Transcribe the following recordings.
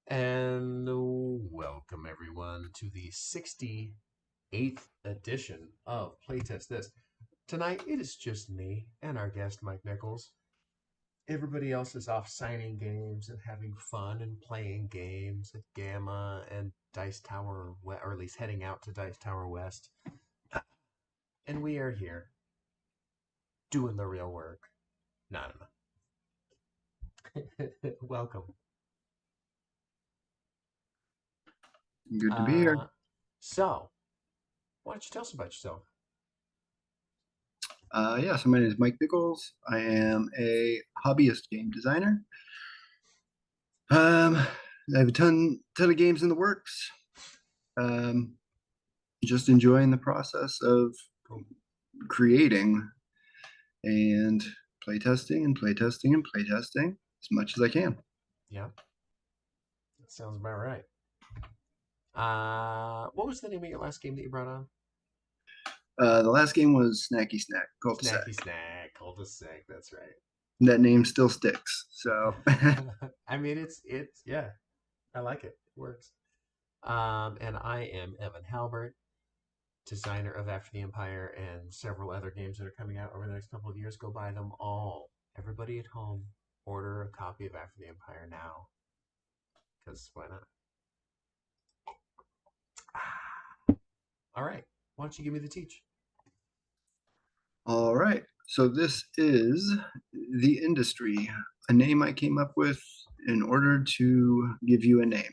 And welcome everyone to the 68th edition of Playtest This. Tonight it is just me and our guest Mike Nichols. Everybody else is off signing games and having fun and playing games at Gamma and Dice Tower, or at least heading out to Dice Tower West. And we are here doing the real work. No, no, no. Welcome. Good to be here. So, why don't you tell us about yourself? So my name is Mike Nichols. I am a hobbyist game designer. I have a ton of games in the works. Um, just enjoying the process of creating and playtesting and playtesting and playtesting as much as I can. Yeah, that sounds about right. What was the name of your last game that you brought on? The last game was Snacky Snack Cul-de-sac. Snacky Snack, cul-de-sac. That's right. That name still sticks. So I mean, it's yeah, I like it. It works. And I am Evan Halbert, designer of After the Empire and several other games that are coming out over the next couple of years. Go buy them all. Everybody at home, order a copy of After the Empire now, because why not? All right. Why don't you give me the teach? all right. So this is The Industry, a name I came up with in order to give you a name.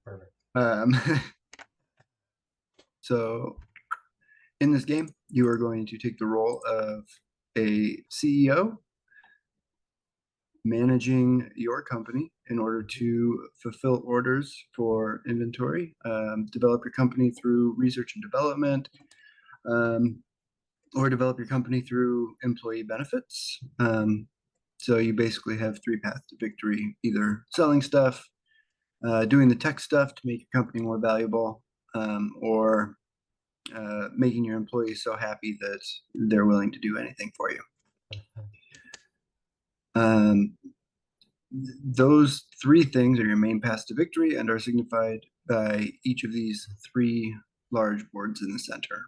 Perfect. Um, so in this game, you are going to take the role of a CEO managing your company in order to fulfill orders for inventory, develop your company through research and development, um, or develop your company through employee benefits. So you basically have three paths to victory: either selling stuff, doing the tech stuff to make your company more valuable, or making your employees so happy that they're willing to do anything for you. Um, those three things are your main paths to victory and are signified by each of these three large boards in the center.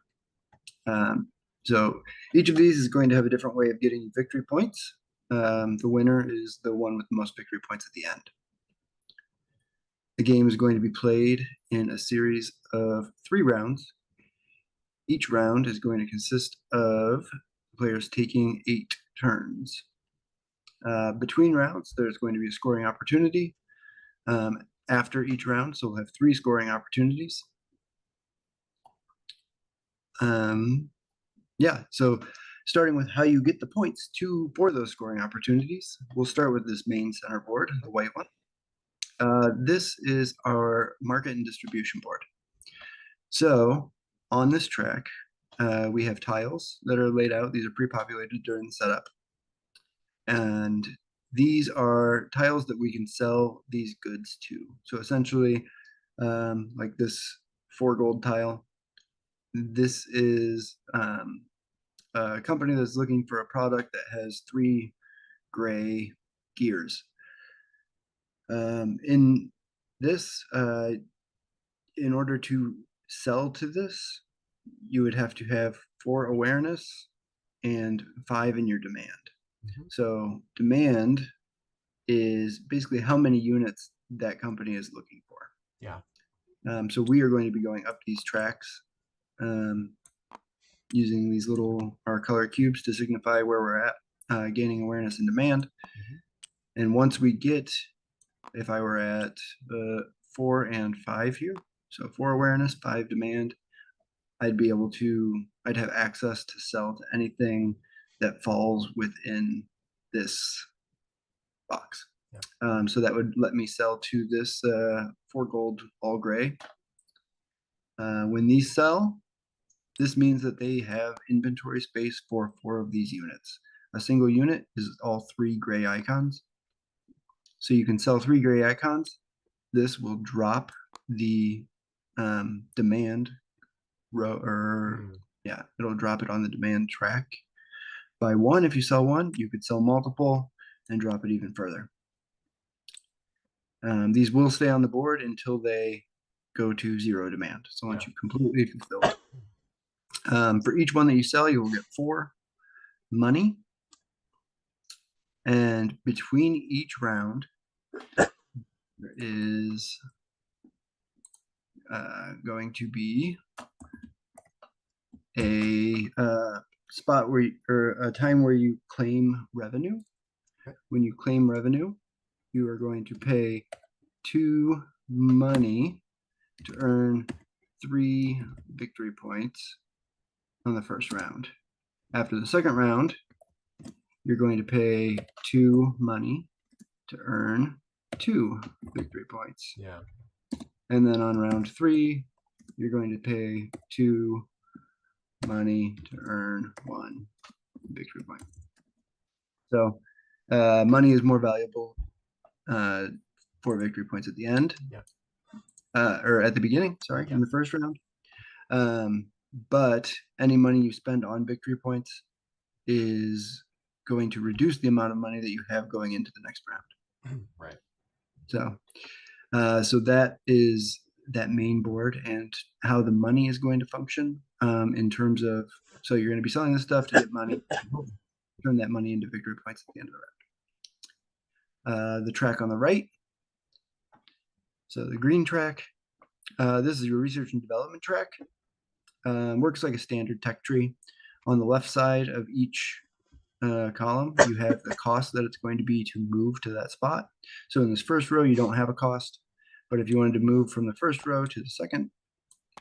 So each of these is going to have a different way of getting victory points. The winner is the one with the most victory points at the end. The game is going to be played in a series of 3 rounds. Each round is going to consist of players taking 8 turns. Between rounds, there's going to be a scoring opportunity after each round, so we'll have 3 scoring opportunities. So starting with how you get the points for those scoring opportunities, we'll start with this main center board, the white one. This is our market and distribution board. So on this track, we have tiles that are laid out. These are pre-populated during the setup. And these are tiles that we can sell these goods to. So essentially, like this 4 gold tile, this is a company that's looking for a product that has 3 gray gears. In this, in order to sell to this, you would have to have 4 awareness and 5 in your demand. Mm-hmm. So demand is basically how many units that company is looking for. Yeah. So we are going to be going up these tracks using these our color cubes to signify where we're at, gaining awareness and demand. Mm-hmm. And once we get, if I were at 4 and 5 here, so 4 awareness, 5 demand, I'd have access to sell to anything that falls within this box. Yeah. So that would let me sell to this 4 gold all gray. When these sell, this means that they have inventory space for 4 of these units. A single unit is all 3 gray icons. So you can sell 3 gray icons. This will drop the demand row, it'll drop it on the demand track by 1. If you sell 1, you could sell multiple and drop it even further. These will stay on the board until they go to 0 demand. So once you've completely fulfilled. For each one that you sell, you will get 4 money. And between each round, there is going to be a spot where or a time where you claim revenue. When you claim revenue, you are going to pay 2 money to earn 3 victory points on the first round. After the second round, you're going to pay 2 money to earn 2 victory points. Yeah. And then on round 3, you're going to pay 2 money to earn 1 victory point. So money is more valuable for victory points at the end. Yeah. Or at the beginning, sorry, in the first round. But any money you spend on victory points is going to reduce the amount of money that you have going into the next round. Right. So, so that is that main board and how the money is going to function in terms of, so you're going to be selling this stuff to get money, turn that money into victory points at the end of the round. The track on the right, so the green track, this is your research and development track. Works like a standard tech tree. On the left side of each column, you have the cost that it's going to be to move to that spot. So in this first row, you don't have a cost, but if you wanted to move from the first row to the second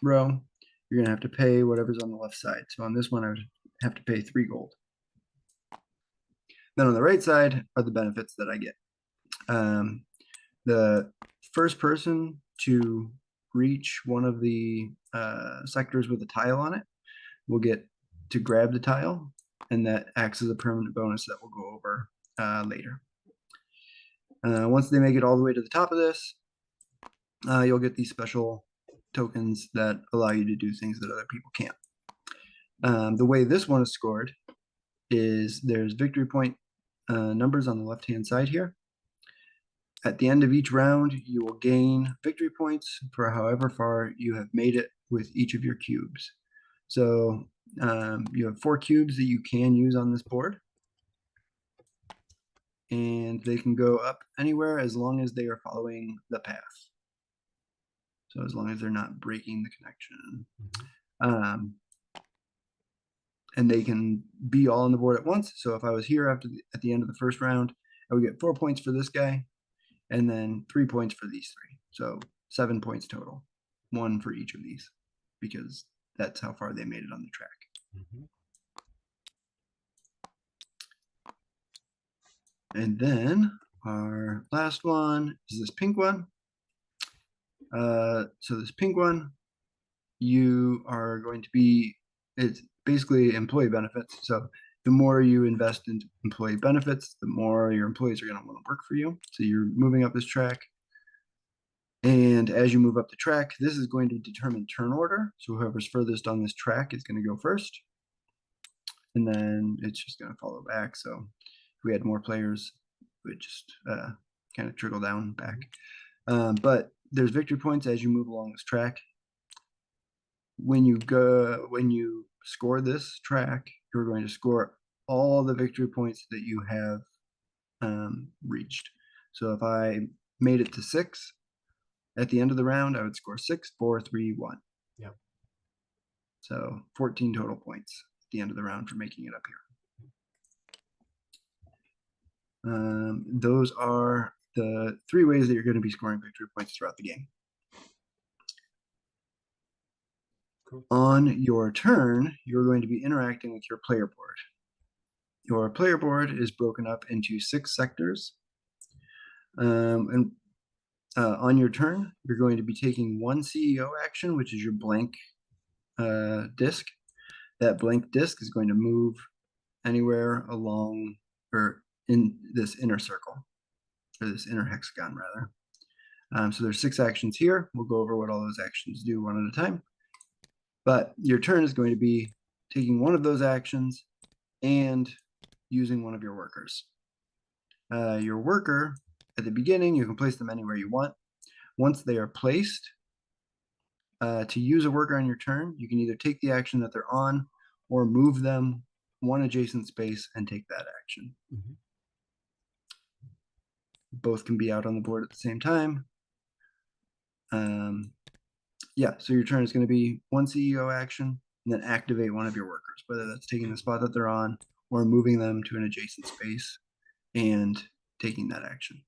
row, you're going to have to pay whatever's on the left side. So on this one, I would have to pay 3 gold. Then on the right side are the benefits that I get. The first person to reach one of the sectors with a tile on it will get to grab the tile, and that acts as a permanent bonus that we'll go over later. Once they make it all the way to the top of this, you'll get these special tokens that allow you to do things that other people can't. The way this one is scored is there's victory point numbers on the left-hand side here. At the end of each round, you will gain victory points for however far you have made it with each of your cubes. So you have 4 cubes that you can use on this board. And they can go up anywhere as long as they are following the path. So as long as they're not breaking the connection. And they can be all on the board at once. So if I was here at the end of the first round, I would get 4 points for this guy, and then 3 points for these 3. So 7 points total, 1 for each of these, because that's how far they made it on the track. And then our last one is this pink one. So this pink one, you are going to be, it's basically employee benefits. So the more you invest into employee benefits, the more your employees are going to want to work for you. So you're moving up this track. And as you move up the track, this is going to determine turn order. So whoever's furthest on this track is going to go first. And then it's just going to follow back. So if we had more players, it would just kind of trickle down back. But there's victory points as you move along this track. When you score this track, you're going to score all the victory points that you have reached. So if I made it to 6 at the end of the round, I would score 6, 4, 3, 1. Yep. So 14 total points at the end of the round for making it up here. Those are the 3 ways that you're going to be scoring victory points throughout the game. Cool. On your turn, you're going to be interacting with your player board. Your player board is broken up into 6 sectors. And on your turn, you're going to be taking 1 CEO action, which is your blank disc. That blank disc is going to move anywhere along or in this inner circle, or this inner hexagon rather. So there's 6 actions here. We'll go over what all those actions do one at a time. But your turn is going to be taking one of those actions and using one of your workers. Your worker at the beginning, you can place them anywhere you want. Once they are placed, to use a worker on your turn, you can either take the action that they're on or move them one adjacent space and take that action. Mm-hmm. Both can be out on the board at the same time. Yeah, so your turn is going to be one CEO action and then activate one of your workers, whether that's taking the spot that they're on or moving them to an adjacent space and taking that action.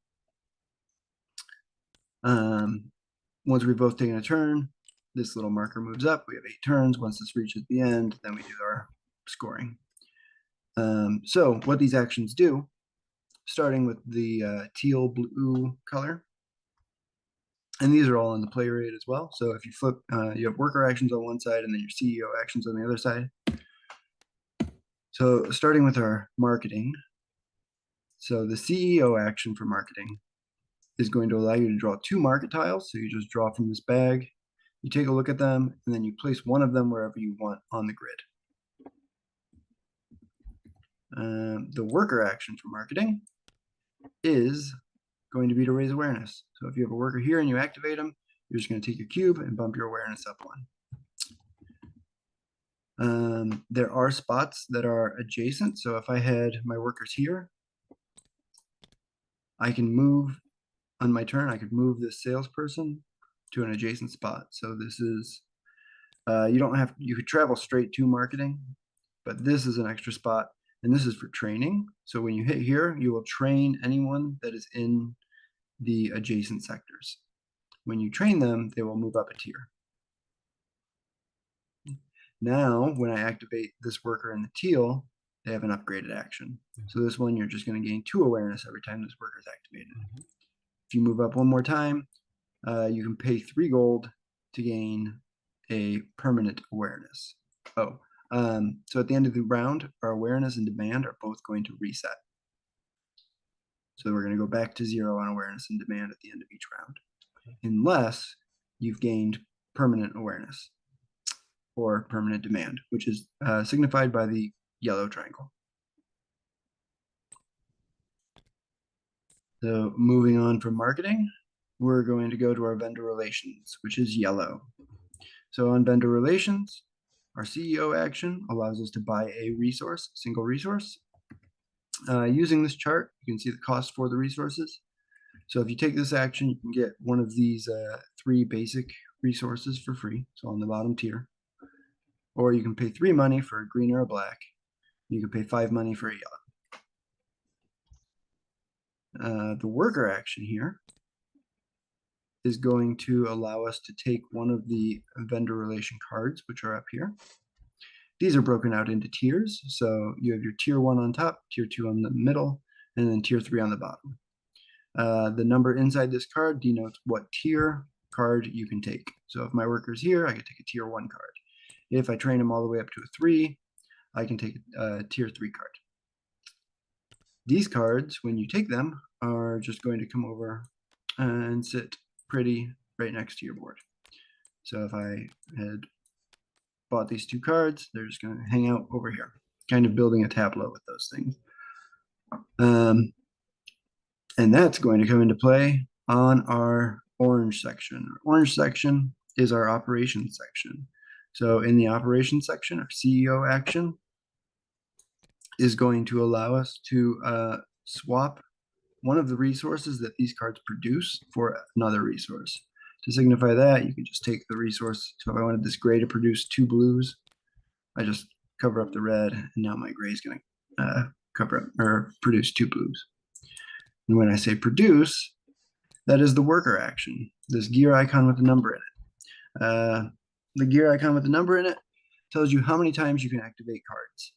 Once we've both taken a turn, this little marker moves up. We have 8 turns. Once this reaches the end, then we do our scoring. So what these actions do, starting with the teal blue color, and these are all in the play rate as well. So if you flip, you have worker actions on one side and then your CEO actions on the other side. So starting with our marketing. So the CEO action for marketing is going to allow you to draw 2 market tiles. So you just draw from this bag, you take a look at them, and then you place one of them wherever you want on the grid. The worker action for marketing is going to be to raise awareness. So if you have a worker here and you activate them, you're just going to take your cube and bump your awareness up 1. There are spots that are adjacent. So if I had my workers here, I can move on my turn. I could move this salesperson to an adjacent spot. So this is, you could travel straight to marketing, but this is an extra spot. And this is for training. So when you hit here, you will train anyone that is in the adjacent sectors. When you train them, they will move up a tier. Now, when I activate this worker in the teal, they have an upgraded action. So this one, you're just going to gain 2 awareness every time this worker is activated. Mm-hmm. If you move up one more time, you can pay 3 gold to gain a permanent awareness. So at the end of the round, our awareness and demand are both going to reset. So we're going to go back to 0 on awareness and demand at the end of each round, unless you've gained permanent awareness or permanent demand, which is signified by the yellow triangle. So moving on from marketing, we're going to go to our vendor relations, which is yellow. So on vendor relations, our CEO action allows us to buy a resource, single resource. Using this chart, you can see the cost for the resources. So if you take this action, you can get one of these 3 basic resources for free, so on the bottom tier. Or you can pay 3 money for a green or a black. You can pay 5 money for a yellow. The worker action here is going to allow us to take one of the vendor relation cards, which are up here. These are broken out into tiers. So you have your tier 1 on top, tier 2 on the middle, and then tier 3 on the bottom. The number inside this card denotes what tier card you can take. So if my worker's here, I can take a tier 1 card. If I train them all the way up to a 3, I can take a tier 3 card. These cards, when you take them, are just going to come over and sit pretty right next to your board. So if I had bought these 2 cards, they're just going to hang out over here, kind of building a tableau with those things. And that's going to come into play on our orange section. Our orange section is our operations section. So in the operations section, our CEO action is going to allow us to swap one of the resources that these cards produce for another resource. To signify that, you can just take the resource. So if I wanted this gray to produce 2 blues, I just cover up the red, and now my gray is going to cover up or produce 2 blues. And when I say produce, that is the worker action, this gear icon with the number in it. The gear icon with the number in it tells you how many times you can activate cards.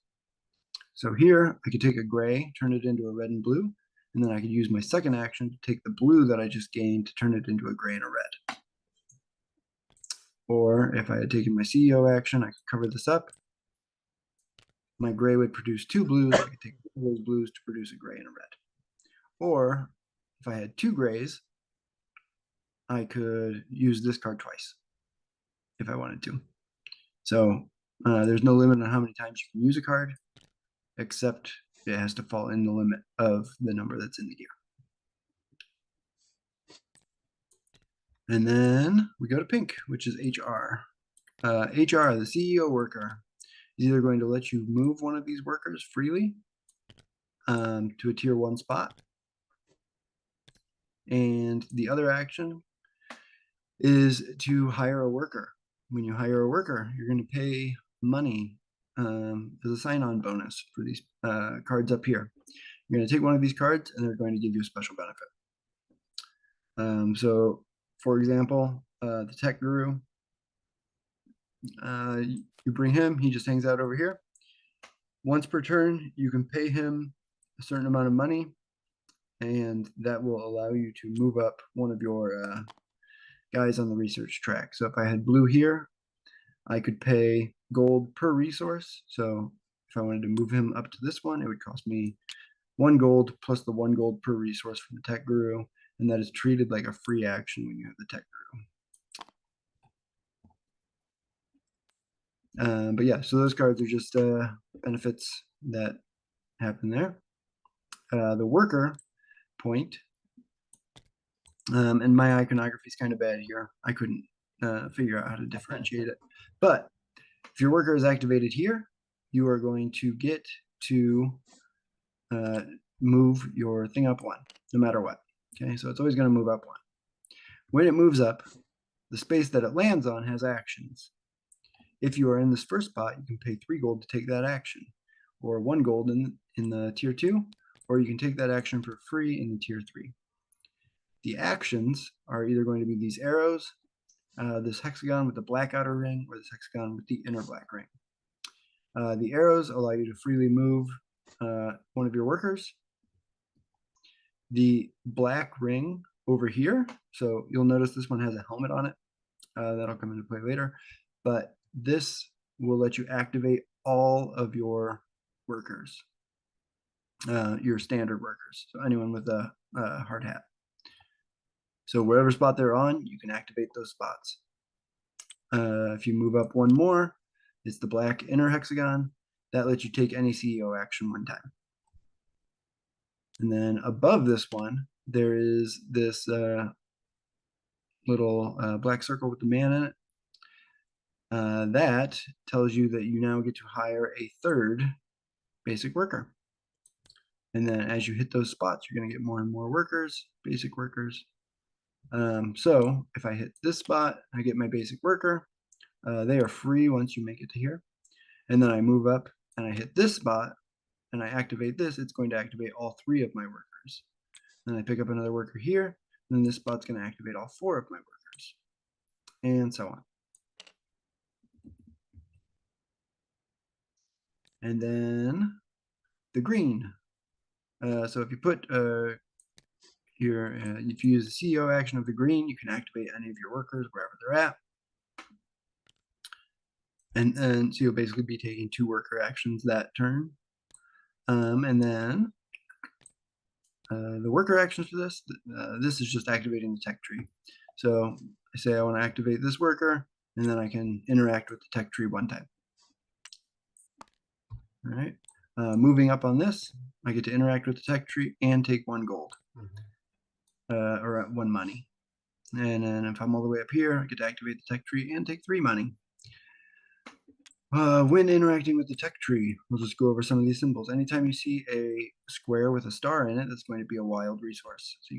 So here, I could take a gray, turn it into a red and blue, and then I could use my second action to take the blue that I just gained to turn it into a gray and a red. Or if I had taken my CEO action, I could cover this up. My gray would produce 2 blues. I could take those blues to produce a gray and a red. Or if I had 2 grays, I could use this card twice if I wanted to. So there's no limit on how many times you can use a card, except it has to fall in the limit of the number that's in the gear. And then we go to pink, which is HR. HR, the CEO worker, is either going to let you move one of these workers freely to a tier 1 spot. And the other action is to hire a worker. When you hire a worker, you're going to pay money as a sign-on bonus for these cards up here. You're going to take one of these cards and they're going to give you a special benefit. So, for example, the tech guru, you bring him, he just hangs out over here. Once per turn, you can pay him a certain amount of money, and that will allow you to move up one of your guys on the research track. So if I had blue here, I could pay gold per resource. So if I wanted to move him up to this one, it would cost me 1 gold plus the 1 gold per resource from the tech guru, and that is treated like a free action when you have the tech guru. But yeah, so those cards are just benefits that happen there. The worker point, and my iconography is kind of bad here. I couldn't figure out how to differentiate it. But if your worker is activated here, you are going to get to move your thing up 1, no matter what. Okay, so it's always going to move up 1. When it moves up, the space that it lands on has actions. If you are in this first spot, you can pay 3 gold to take that action, or 1 gold in the tier 2, or you can take that action for free in the tier 3. The actions are either going to be these arrows, this hexagon with the black outer ring, or this hexagon with the inner black ring. The arrows allow you to freely move one of your workers. The black ring over here, so you'll notice this one has a helmet on it. That'll come into play later. But this will let you activate all of your workers, your standard workers. So anyone with a hard hat. So wherever spot they're on, you can activate those spots. If you move up 1 more, it's the black inner hexagon. That lets you take any CEO action 1 time. And then above this one, there is this little black circle with the man in it. That tells you that you now get to hire a 3rd basic worker. And then as you hit those spots, you're going to get more and more workers, basic workers. So if I hit this spot, I get my basic worker. They are free once you make it to here. And then I move up and I hit this spot and I activate this, it's going to activate all 3 of my workers. Then I pick up another worker here, and then this spot's going to activate all 4 of my workers, and so on. And then the green. So if you put if you use the CEO action of the green, you can activate any of your workers wherever they're at. And so you'll basically be taking 2 worker actions that turn. And then the worker actions for this, this is just activating the tech tree. So I say I want to activate this worker, and then I can interact with the tech tree 1 time. All right. Moving up on this, I get to interact with the tech tree and take 1 gold, or 1 money. And then if I'm all the way up here, I get to activate the tech tree and take 3 money. When interacting with the tech tree, we'll just go over some of these symbols. Anytime you see a square with a star in it, that's going to be a wild resource. So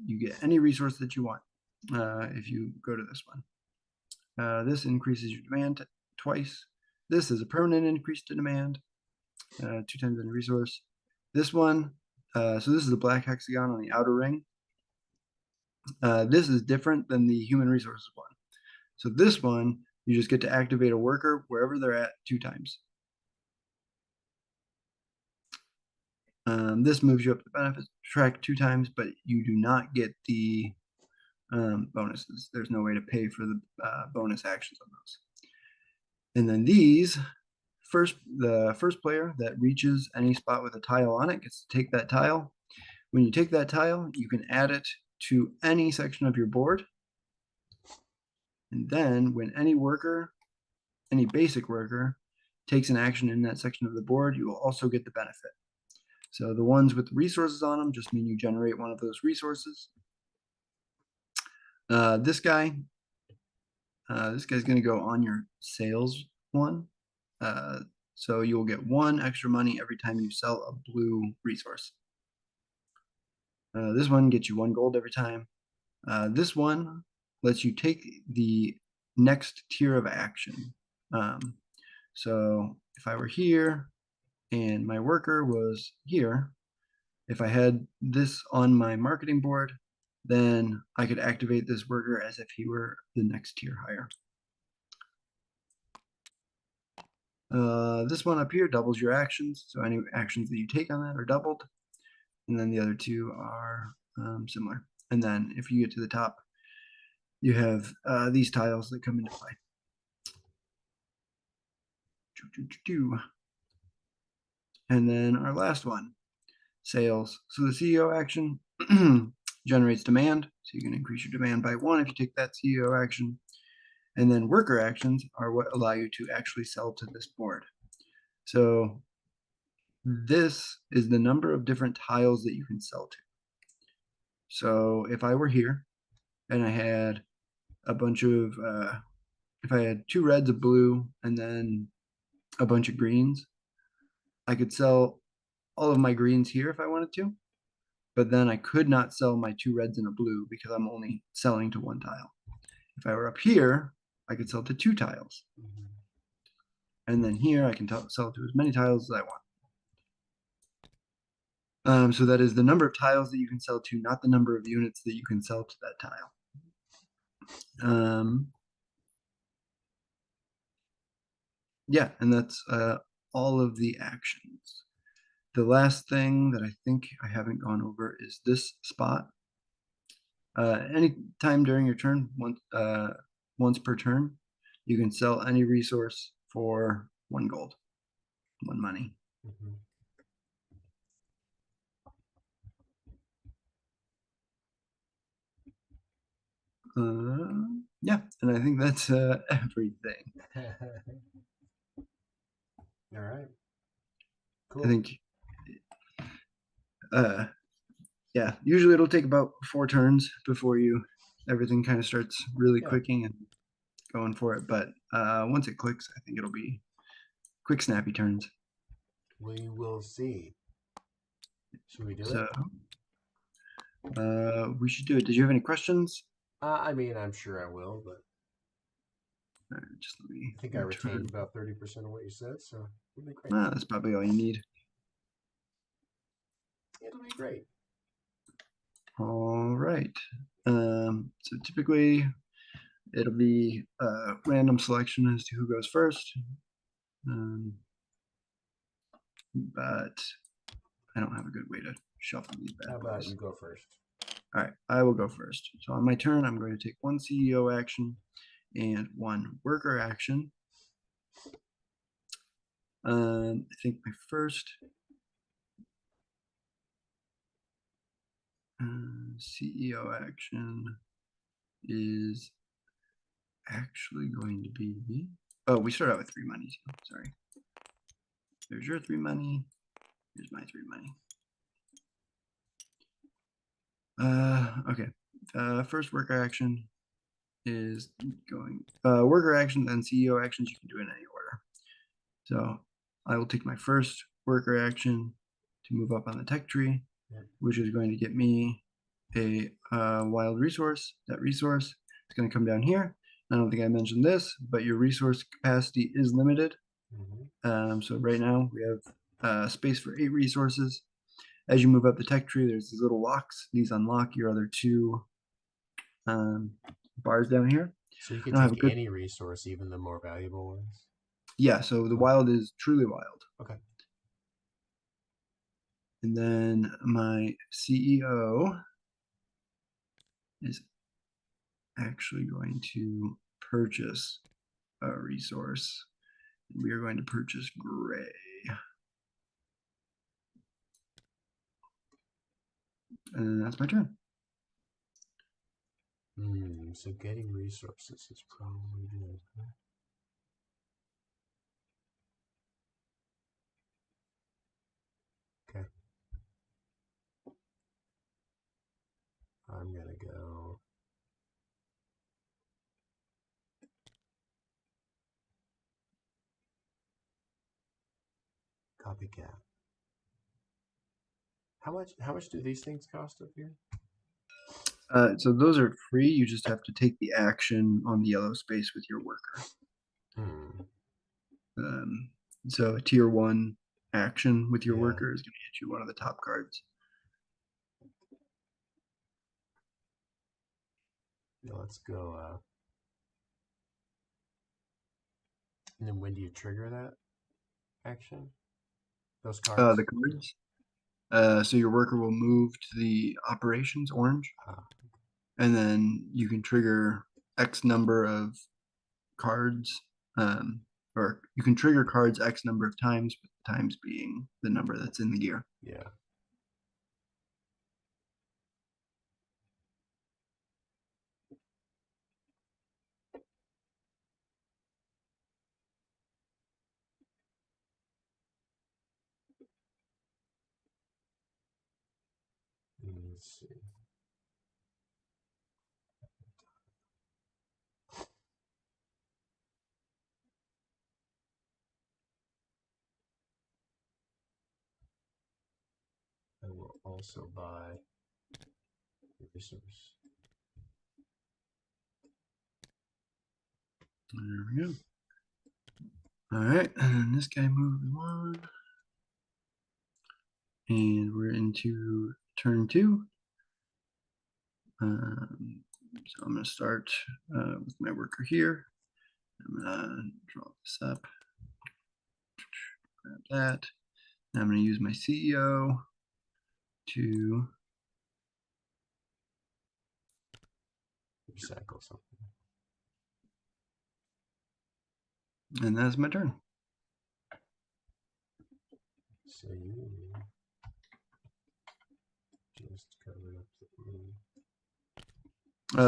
you get any resource that you want if you go to this one. This increases your demand twice. This is a permanent increase to demand, 2 times any resource. This one, so this is a black hexagon on the outer ring. This is different than the human resources one. So this one, you just get to activate a worker wherever they're at 2 times. This moves you up the benefits track 2 times, but you do not get the bonuses. There's no way to pay for the bonus actions on those. And then these, the first player that reaches any spot with a tile on it gets to take that tile. When you take that tile, you can add it to any section of your board. And then when any worker, any basic worker, takes an action in that section of the board, you will also get the benefit. So the ones with resources on them just mean you generate one of those resources. This guy, this guy's going to go on your sales one. So you'll get 1 extra money every time you sell a blue resource. This one gets you 1 gold every time. This one lets you take the next tier of action. So if I were here and my worker was here, if I had this on my marketing board, then I could activate this worker as if he were the next tier higher. This one up here doubles your actions, so any actions that you take on that are doubled, and then the other 2 are similar. And then if you get to the top, you have these tiles that come into play. And then our last one, sales. So the CEO action generates demand, so you can increase your demand by 1 if you take that CEO action. And then worker actions are what allow you to actually sell to this board. So this is the number of different tiles that you can sell to. So if I were here and I had a bunch of, if I had 2 reds, a blue, and then a bunch of greens, I could sell all of my greens here if I wanted to, but then I could not sell my 2 reds and a blue because I'm only selling to 1 tile. If I were up here, I could sell to 2 tiles. And then here I can sell to as many tiles as I want. So that is the number of tiles that you can sell to, not the number of units that you can sell to that tile. Yeah, and that's all of the actions. The last thing that I think I haven't gone over is this spot. Any time during your turn, once per turn, you can sell any resource for 1 gold, 1 money. Yeah, and I think that's everything. All right. Cool. I think, yeah, usually it'll take about 4 turns before everything kind of starts really clicking and going for it. But once it clicks, I think it'll be quick, snappy turns. We will see. Should we do So, it? we should do it. Did you have any questions? I mean, I'm sure I will, but Just let me. I think I retained about 30% of what you said, so it'll be great. That's probably all you need. It'll be great. All right. So typically it'll be a random selection as to who goes first. But I don't have a good way to shuffle these bad How about boys. you go first? All right, I will go first. So on my turn, I'm going to take 1 CEO action and 1 worker action. I think my first CEO action is actually going to be, oh, we start out with 3 money too. Sorry. There's your 3 money. Here's my 3 money. Okay. First worker action is going worker action, then CEO actions you can do in any order. So I will take my first worker action to move up on the tech tree, which is going to get me a wild resource. That resource is going to come down here. I don't think I mentioned this, but your resource capacity is limited. So right now we have space for 8 resources. As you move up the tech tree, there's these little locks. These unlock your other 2 bars down here. So you can take any resource, even the more valuable ones? Yeah, so the wild is truly wild. Okay. And then my CEO is actually going to purchase a resource. We are going to purchase gray. And that's my turn. So getting resources is probably good. Okay. I'm gonna go Copycat. How much do these things cost up here? So those are free. You just have to take the action on the yellow space with your worker. Um, so a tier 1 action with your worker is going to get you one of the top cards. Let's go. And then when do you trigger that action? Those cards? The cards. So your worker will move to the operations orange, and then you can trigger X number of cards, or you can trigger cards X number of times, with times being the number that's in the gear. Yeah. Let's see. I will also buy resource. There we go. All right, and this guy moving on. And we're into turn 2. So I'm going to start with my worker here. I'm going to draw this up, grab that. And I'm going to use my CEO to Recycle something. And that's my turn. So you just cover up the blue.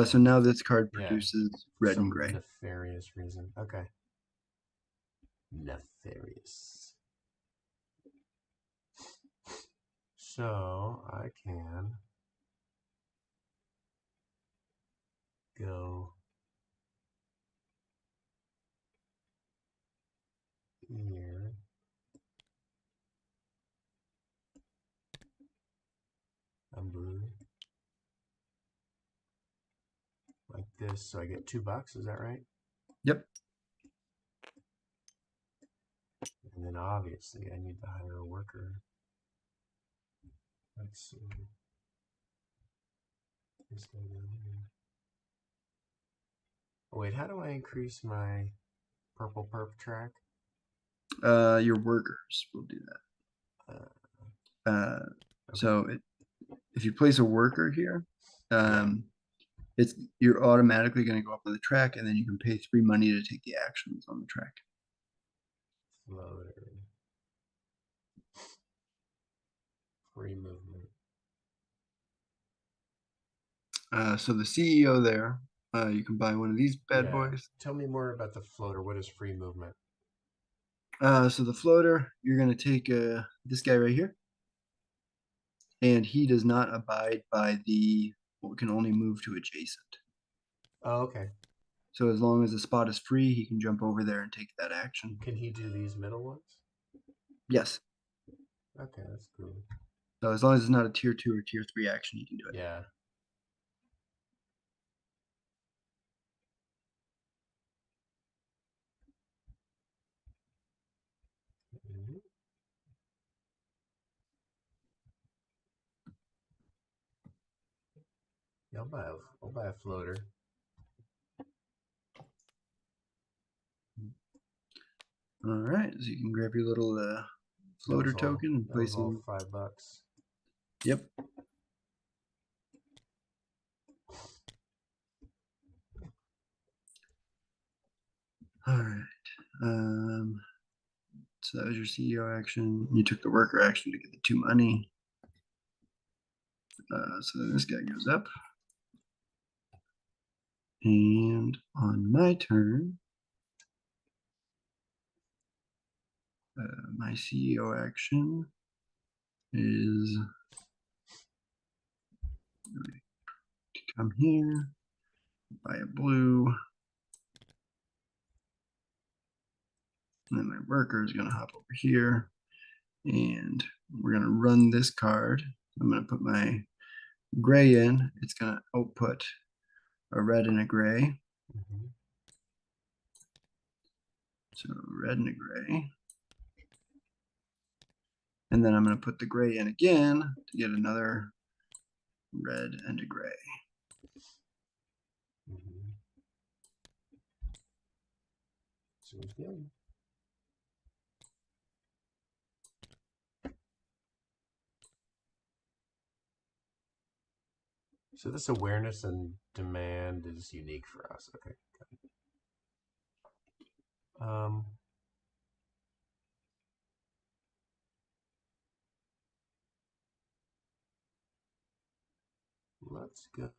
So now this card produces red and gray. Nefarious reason. Okay. Nefarious. So I can go here. I'm blue. Like this, so I get $2. Is that right? Yep. And then obviously I need to hire a worker. Let's see. This guy down here. Oh, wait, how do I increase my purple perp track? Your workers will do that. Okay. So if you place a worker here, you're automatically going to go up on the track, and then you can pay 3 money to take the actions on the track. Floater. Free movement. So the CEO there, you can buy one of these bad boys. Tell me more about the floater. What is free movement? So the floater, you're going to take this guy right here, and he does not abide by the can only move to adjacent. Oh, okay. So as long as the spot is free, he can jump over there and take that action. Can he do these middle ones? Yes. Okay, that's cool. So as long as it's not a tier 2 or tier 3 action, you can do it. Yeah. Yeah, I'll buy a floater. All right, so you can grab your little floater token and place it. All $5. Yep. All right. So that was your CEO action. You took the worker action to get the 2 money. So then this guy goes up. And on my turn, my CEO action is to come here, buy a blue, and then my worker is going to hop over here And we're going to run this card. I'm going to put my gray in. It's going to output a red and a gray. Mm-hmm. So red and a gray. And then I'm going to put the gray in again to get another red and a gray. Mm-hmm. Sounds good. So this awareness and demand is unique for us. Okay. Um, let's go.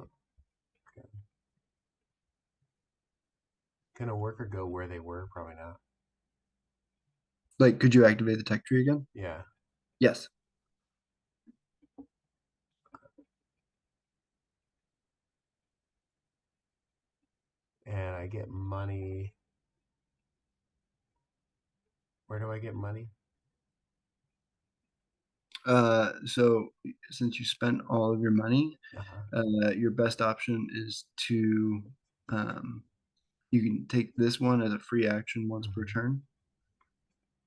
Okay. Can a worker go where they were? Probably not. Like, could you activate the tech tree again? Yeah. Yes. And I get money. Where do I get money? So since you spent all of your money, Uh-huh. your best option is to you can take this one as a free action once per Mm-hmm. turn,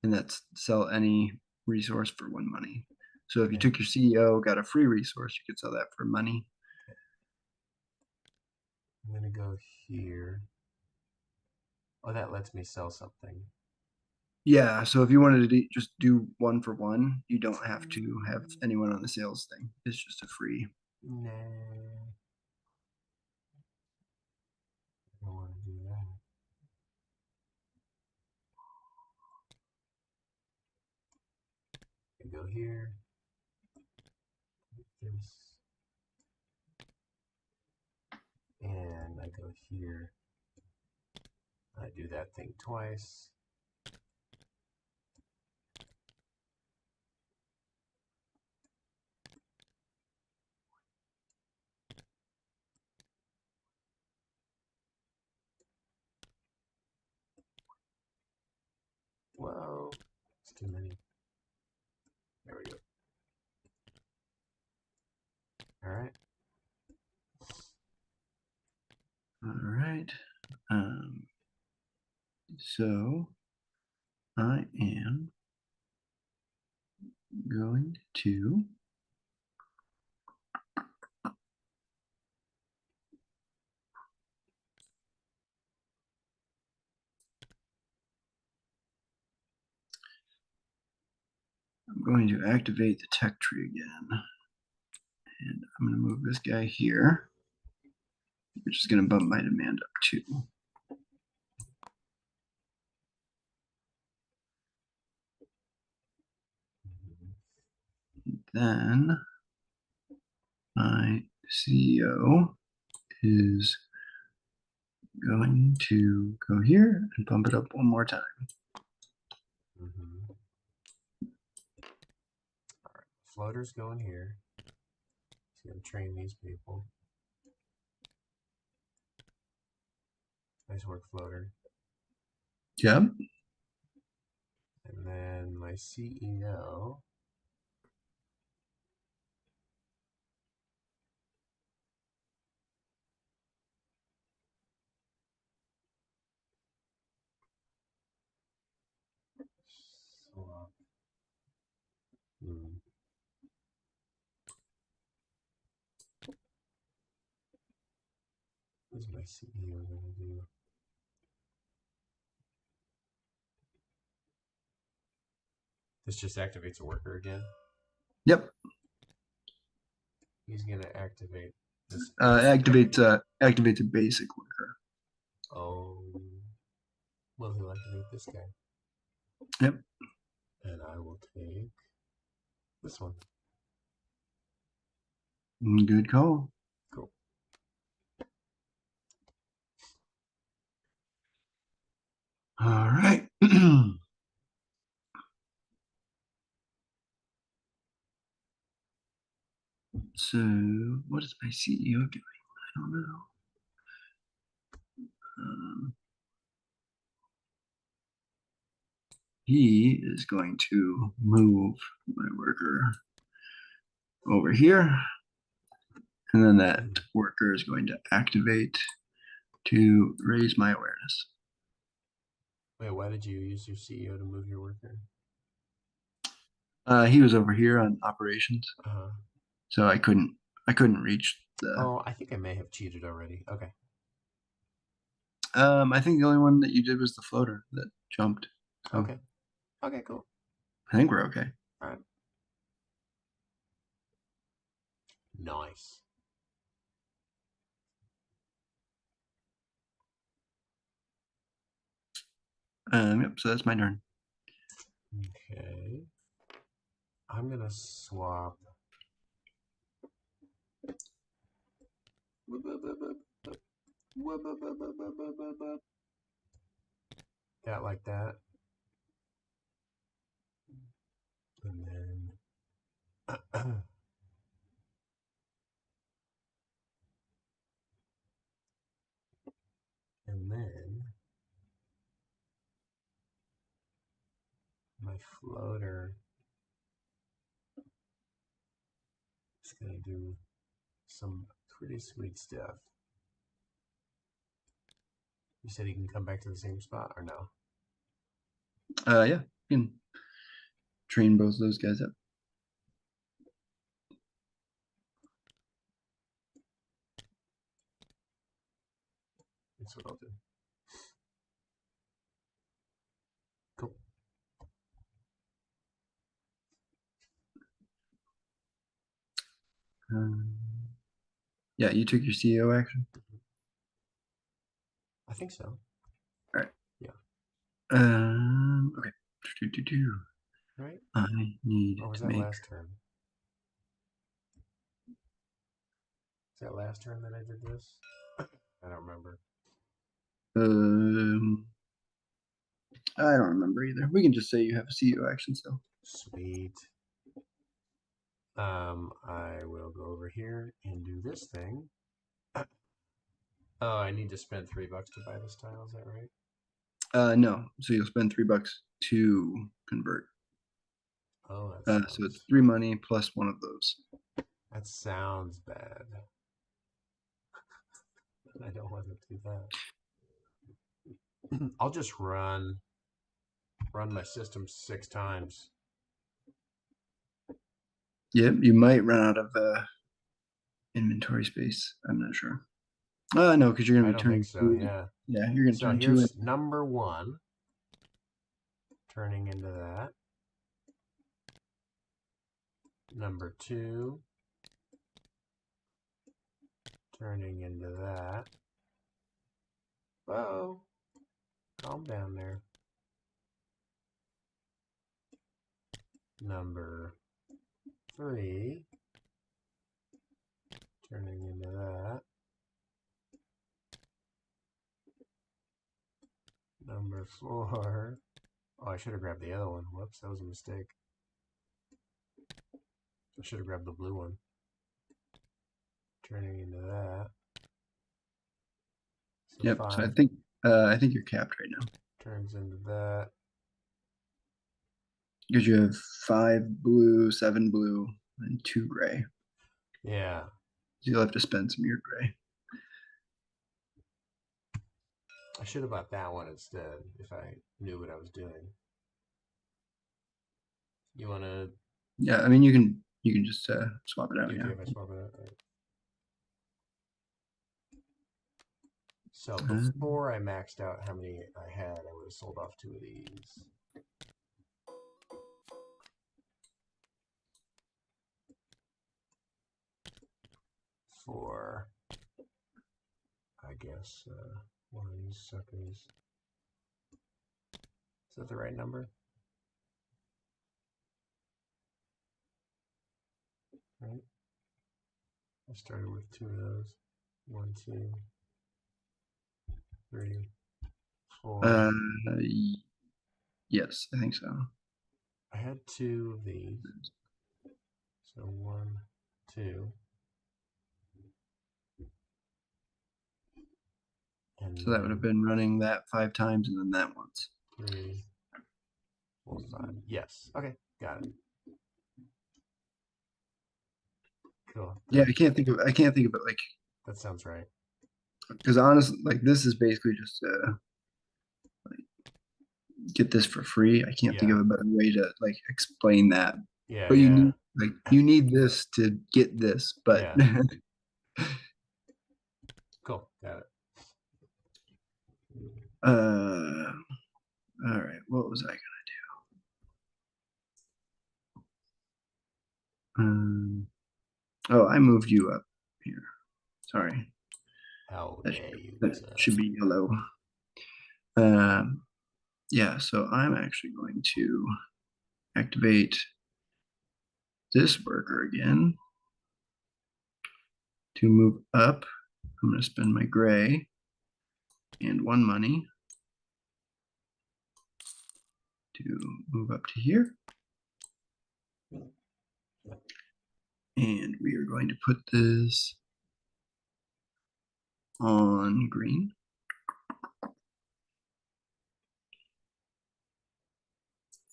and that's sell any resource for 1 money. So if you Okay. took your CEO, got a free resource, you could sell that for money. I'm gonna go here. Oh, that lets me sell something. Yeah, so if you wanted to just do 1 for 1, you don't have to have anyone on the sales thing. It's just a free. Nah. I don't want to do that. I go here. This. And I go here. I do that thing twice. Whoa. It's too many. There we go. All right. All right. So I am going to activate the tech tree again. And I'm going to move this guy here, which is going to bump my demand up too. Then my CEO is going to go here and bump it up 1 more time. Mm-hmm. All right. Floater's going here. He's going to train these people. Nice work, Floater. Yep. And then my CEO. So, hmm. What's my CEO going to do? This just activates a worker again. Yep. He's going to activate this. Activates a basic worker. Oh. Well, he'll activate this guy. Yep. And I will take this one. Good call. Cool. All right. So what is my CEO doing? I don't know. Um, he is going to move my worker over here. And then that worker is going to activate to raise my awareness. Wait, why did you use your CEO to move your worker? He was over here on operations, Uh-huh. so I couldn't reach the. Oh, I think I may have cheated already. Okay. I think the only one that you did was the floater that jumped. So Okay. Okay, cool. I think we're okay. All right. Nice. Yep. So that's my turn. Okay. I'm gonna swap. That like that. And then and then my floater is gonna do some pretty sweet stuff. You said he can come back to the same spot or no? Yeah, you can train both those guys up. That's what I'll do. Cool. Yeah, you took your CEO action. I think so. All right. Yeah. Okay. Do. Right? I need Or was to that make. last turn? Is that last turn that I did this? I don't remember. I don't remember either. We can just say you have a CEO action still. Sweet. I will go over here and do this thing. Oh, I need to spend $3 to buy this tile. Is that right? No. So you'll spend $3 to convert. Oh, that So it's sounds 3 money plus one of those. that sounds bad. I don't want to do that. I'll just run my system 6 times. Yep, you might run out of inventory space. I'm not sure. No, because you're I gonna be don't turning think so. two. Yeah. Yeah, you're gonna So turn two in. here's number 1 turning into that. Number 2 turning into that. Whoa. Calm down there. Number 3 turning into that. Number 4. Oh, I should have grabbed the other one. Whoops, that was a mistake. I should have grabbed the blue one. Turning into that. So Yep. So 5 I think you're capped right now turns into that. because you have 5 blue, 7 blue, and 2 gray. Yeah. So you'll have to spend some of your gray. I should have bought that one instead if I knew what I was doing. You want to... Yeah, I mean you can just swap it out. You Yeah. okay if I swap it out? All right. So Uh, before I maxed out how many I had, I would have sold off 2 of these. For, I guess, one of these suckers. Is that the right number? Right? I started with 2 of those. 1, 2, 3, 4. uh, yes, I think so. I had 2 of these. So 1, 2. And So that would have been running that 5 times and then that once. 3, Full side. Yes. Okay. Got it. Cool. Yeah, I can't think of it like That sounds right. because honestly, like this is basically just get this for free. I can't think Yeah. of a better way to like explain that. Yeah. But Yeah. you need this to get this. But Yeah. Cool. Got it. all right, what was I gonna do? Oh, I moved you up here. Sorry, How that dare you, sir? should be yellow. Um, yeah, so I'm actually going to activate this worker again to move up. I'm going to spend my gray and 1 money to move up to here. And we are going to put this on green.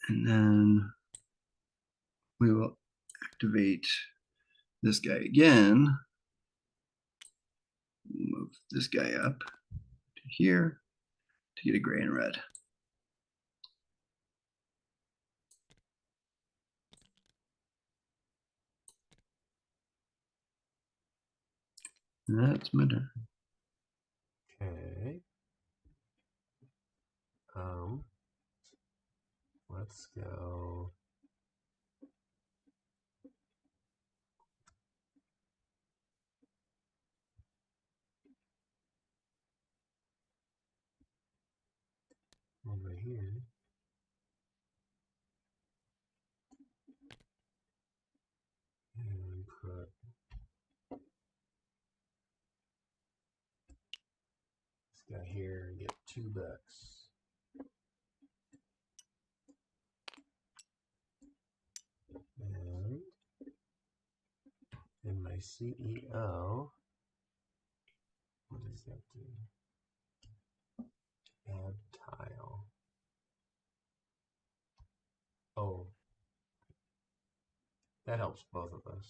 And then we will activate this guy again. Move this guy up to here to get a gray and red. And that's my turn. Okay. Let's go. Over here. And put this guy here and get $2. And in my CEO, what does that do? Add tile. Oh, that helps both of us.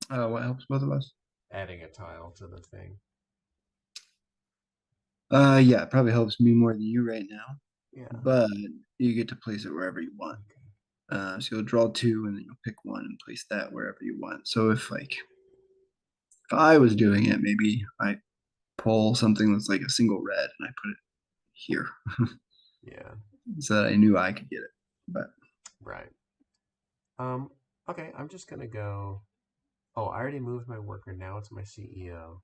What helps both of us? Adding a tile to the thing. Yeah, it probably helps me more than you right now. Yeah. But you get to place it wherever you want. Okay. So you'll draw two and then you'll pick one and place that wherever you want. So if I was doing it, maybe I pull something that's like a single red and I put it here. Yeah. So that I knew I could get it. But Right. Okay, I'm just gonna go. Oh, I already moved my worker. Now it's my CEO.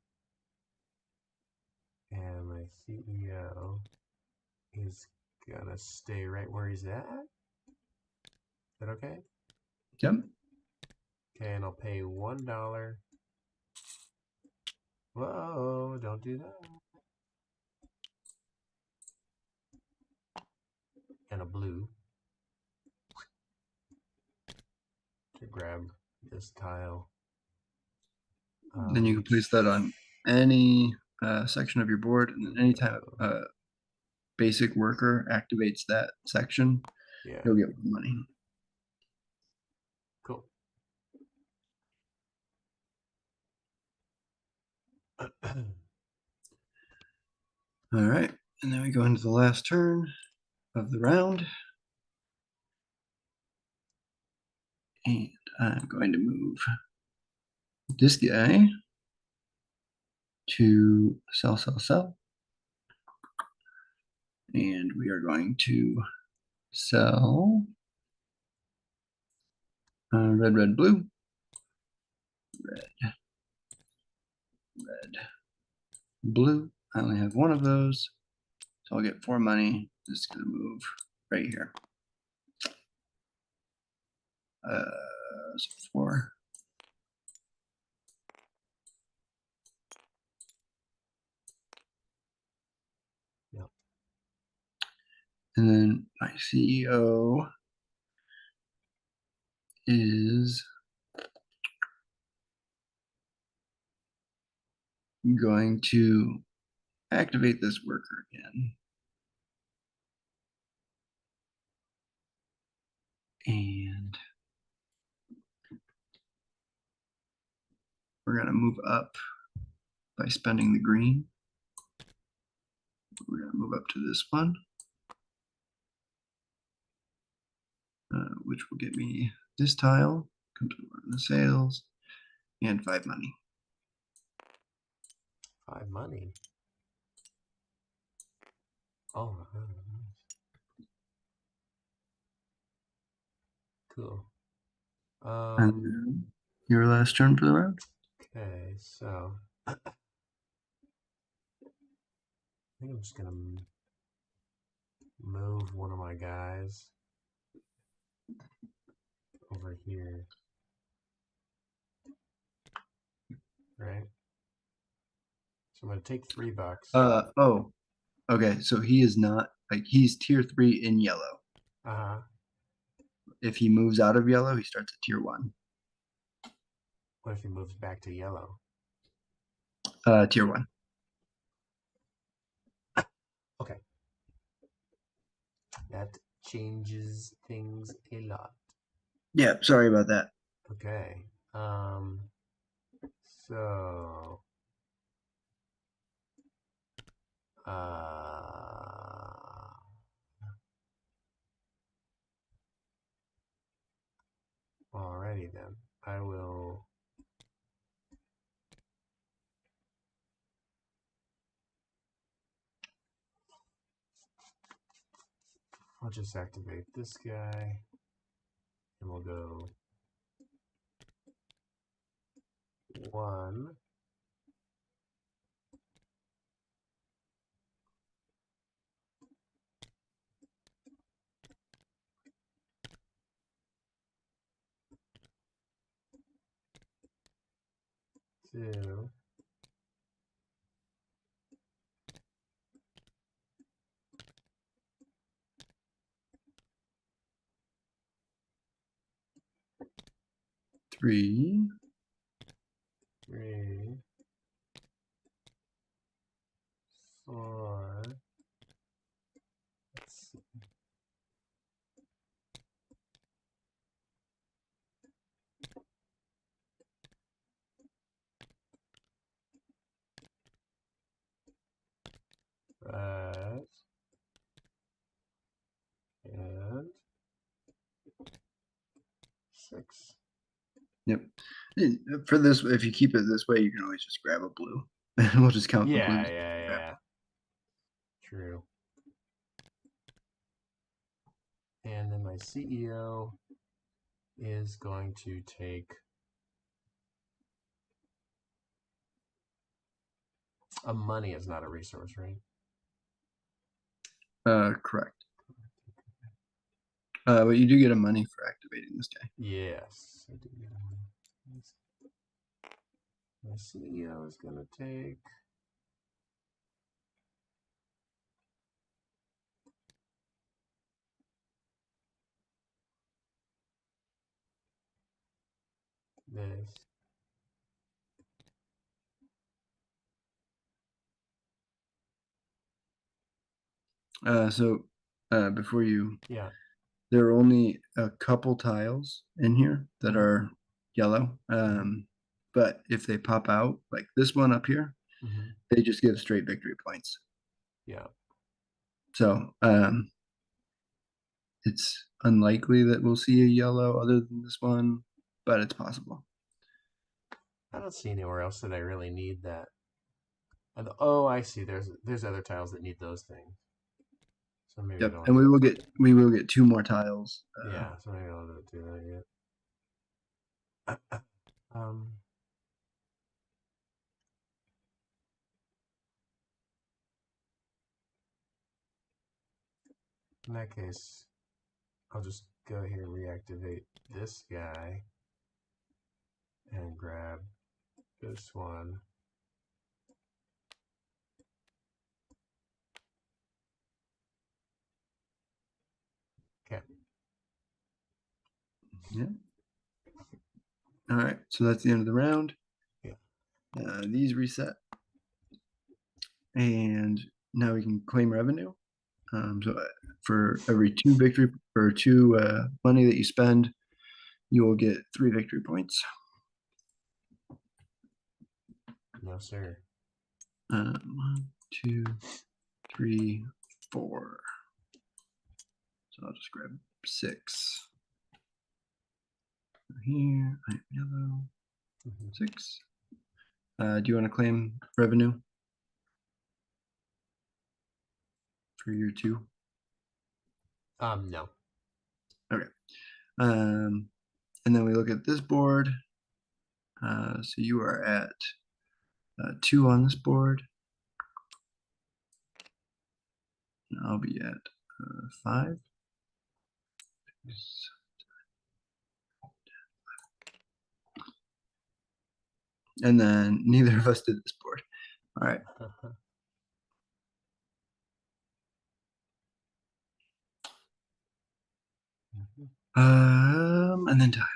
And my CEO is gonna stay right where he's at. Is that okay? yep. Okay, and I'll pay $1. Whoa, don't do that. And a blue to grab this tile. Then you can place that on any section of your board, and then anytime basic worker activates that section, Yeah. you'll get money. Cool. All right, and then we go into the last turn of the round. And I'm going to move this guy to sell, sell, sell. And we are going to sell red, red, blue, red, red, blue. I only have one of those, so I'll get 4 money. This is going to move right here. So 4. Yep. And then my CEO is I'm going to activate this worker again. And we're going to move up by spending the green. We're going to move up to this one, which will get me this tile, complete the sales, and 5 money. 5 money. Oh, cool. And your last turn for the round. Okay, so I think I'm just gonna move one of my guys over here. Right? So I'm gonna take $3. Oh, okay. So he is not like he's tier 3 in yellow. Uh-huh. If he moves out of yellow, he starts at tier 1. What if he moves back to yellow? Tier 1. Okay. That changes things a lot. Yeah, sorry about that. Okay. So alrighty then. I'll just activate this guy and we'll go 1, 2, 3. 3, 4. Let's see. Right. And 6. Yep. For this, if you keep it this way, you can always just grab a blue. We'll just count the blues. Yeah. True. And then my CEO is going to take a money is not a resource, right? Correct. But you do get a money for activating this guy. Yes, I do get a money. My CEO is going to take this. So before you, Yeah. there are only a couple tiles in here that are yellow. But if they pop out, like this one up here, they just give straight victory points. Yeah. So it's unlikely that we'll see a yellow other than this one, but it's possible. I don't see anywhere else that I really need that. Oh, I see. There's other tiles that need those things. So maybe Yep, and we will get 2 more tiles. Yeah, so maybe I'll not do that yet. In that case, I'll just go here and reactivate this guy and grab this one. Okay. Yeah. All right, so that's the end of the round. Yeah. These reset. And now we can claim revenue. So for every 2 victory or 2 money that you spend, you will get 3 victory points. No, sir. 1, 2, 3, 4. So I'll just grab 6. Here, I have yellow. 6. Do you want to claim revenue for your 2? No. Okay. And then we look at this board. So you are at 2 on this board. And I'll be at 5. And then neither of us did this board. All right. And then tiles.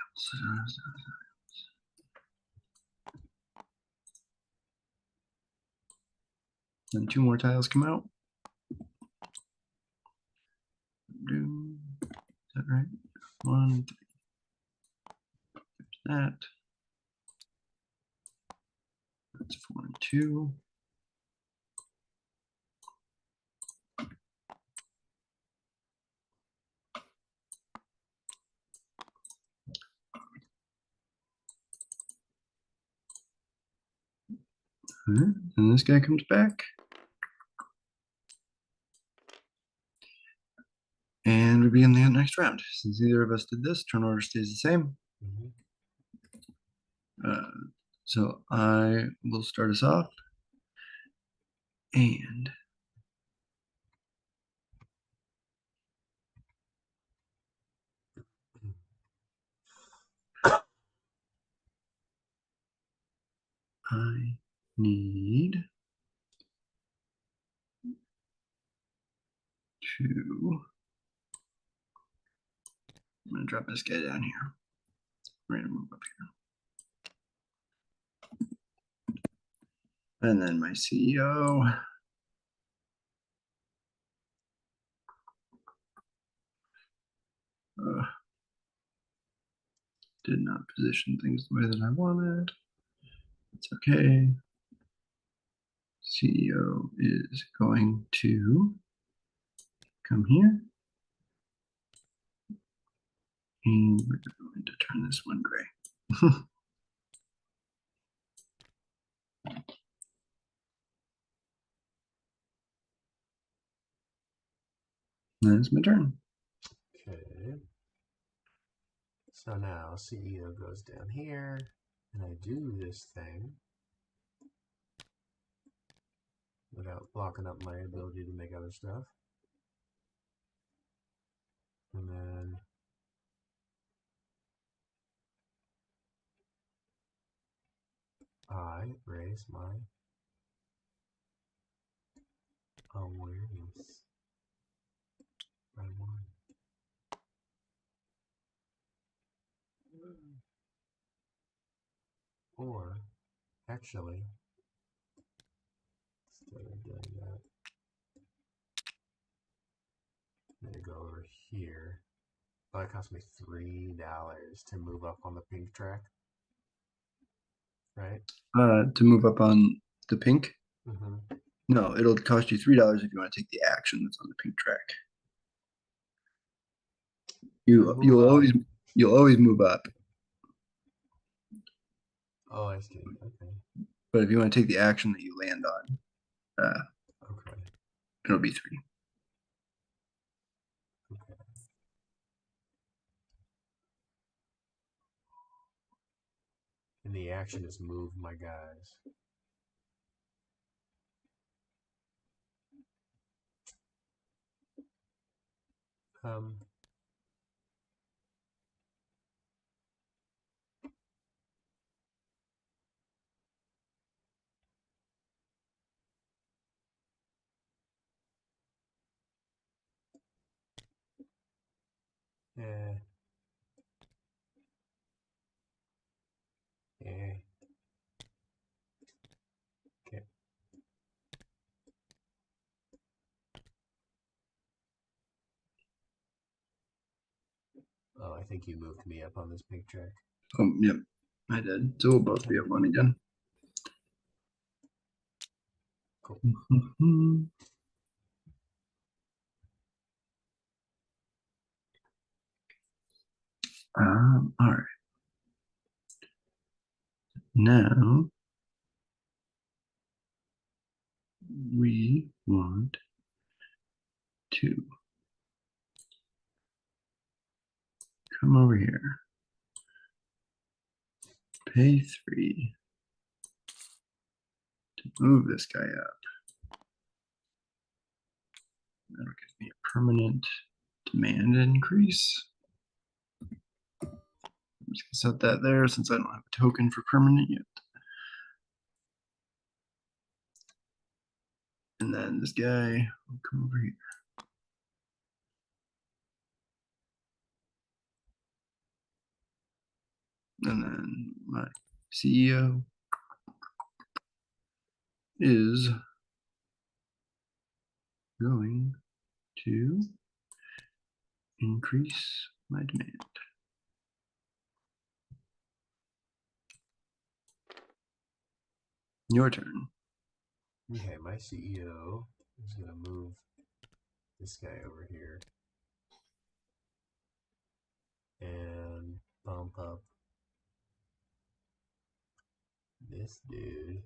Then 2 more tiles come out. Is that right? 1, 3. There's that. That's 4 and 2. And this guy comes back. And we begin the next round. Since neither of us did this, turn order stays the same. So I will start us off. And I need to. I'm going to drop this guy down here. We're going to move up here. And then my CEO. Did not position things the way that I wanted. It's okay. CEO is going to come here. And we're going to turn this one gray. That's my turn. Okay. So now CEO goes down here, and I do this thing without blocking up my ability to make other stuff. And then I raise my awareness by 1. Or, actually, instead of doing that, I'm going to go over here. Oh, it cost me $3 to move up on the pink track. Right? To move up on the pink? Mm-hmm. No, it'll cost you $3 if you want to take the action that's on the pink track. You'll always move up. Oh, I see. Okay. But if you want to take the action that you land on, okay, it'll be 3. Okay. And the action is move my guys. Yeah. Yeah. Okay. Oh, I think you moved me up on this pink track. Oh, yep, I did. So we'll both be at 1 again. Cool. All right. Now we want to come over here, pay 3 to move this guy up. That'll give me a permanent demand increase. I'm just gonna set that there since I don't have a token for permanent yet. And then this guy will come over here. And then my CEO is going to increase my demand. Your turn. Okay, my CEO is going to move this guy over here and bump up this dude.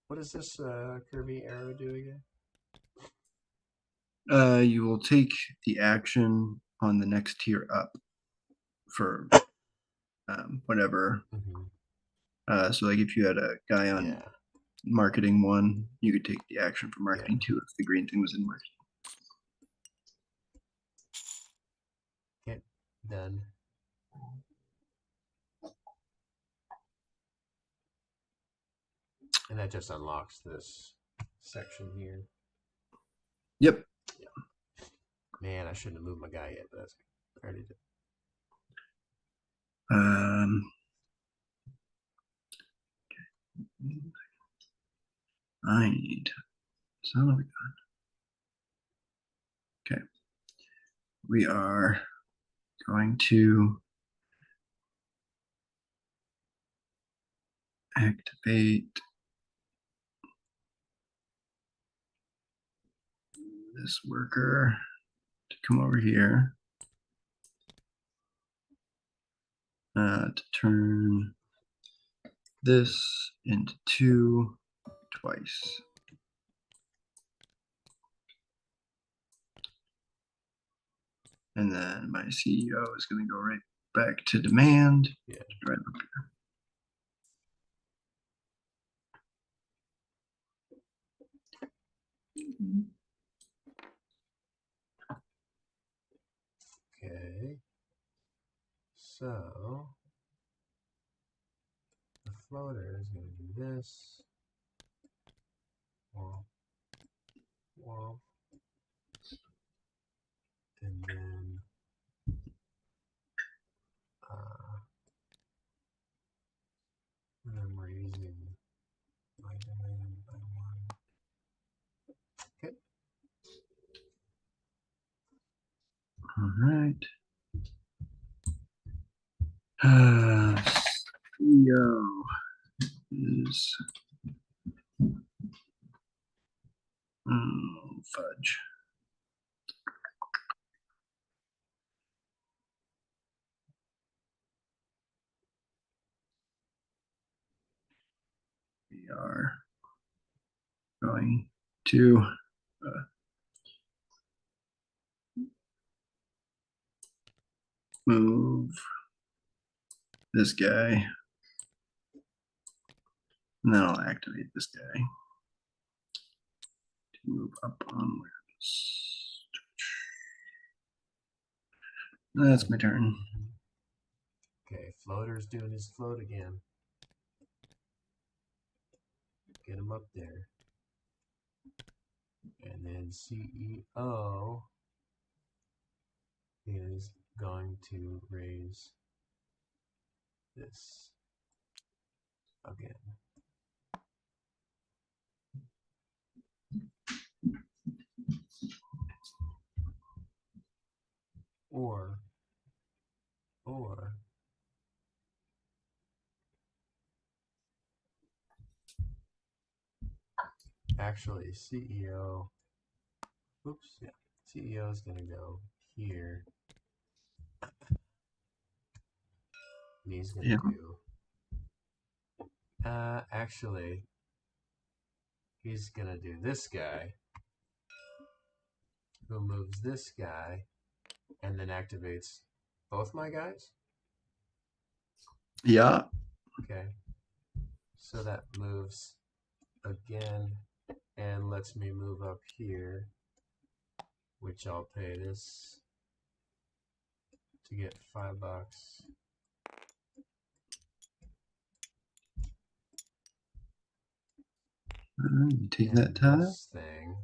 What does this curvy arrow do again? You will take the action on the next tier up for whatever. So like if you had a guy on marketing 1, you could take the action for marketing 2 if the green thing was in marketing. Okay, done. And that just unlocks this section here. Yep. Yeah. Man, I shouldn't have moved my guy yet, but that's I already did. I need son of a gun. Okay. We are going to activate this worker to come over here to turn this into 2 twice. And then my CEO is going to go right back to demand. Yeah. Right up here. Okay. So the floater is going to do this. Womp, womp. And then I'm raising my demand by 1. Okay. All right. CEO is fudge. We are going to move this guy, and then I'll activate this guy to move up onwards. That's my turn. Okay, floater's doing his float again. Get him up there. And then CEO is going to raise this again. or actually CEO, oops, yeah, CEO is going to go here. And he's going to Yeah. do, actually, he's going to do this guy, who moves this guy, and then activates both my guys. Yeah. Okay. So that moves again and lets me move up here, which I'll pay this to get $5. You take And that tile. this thing,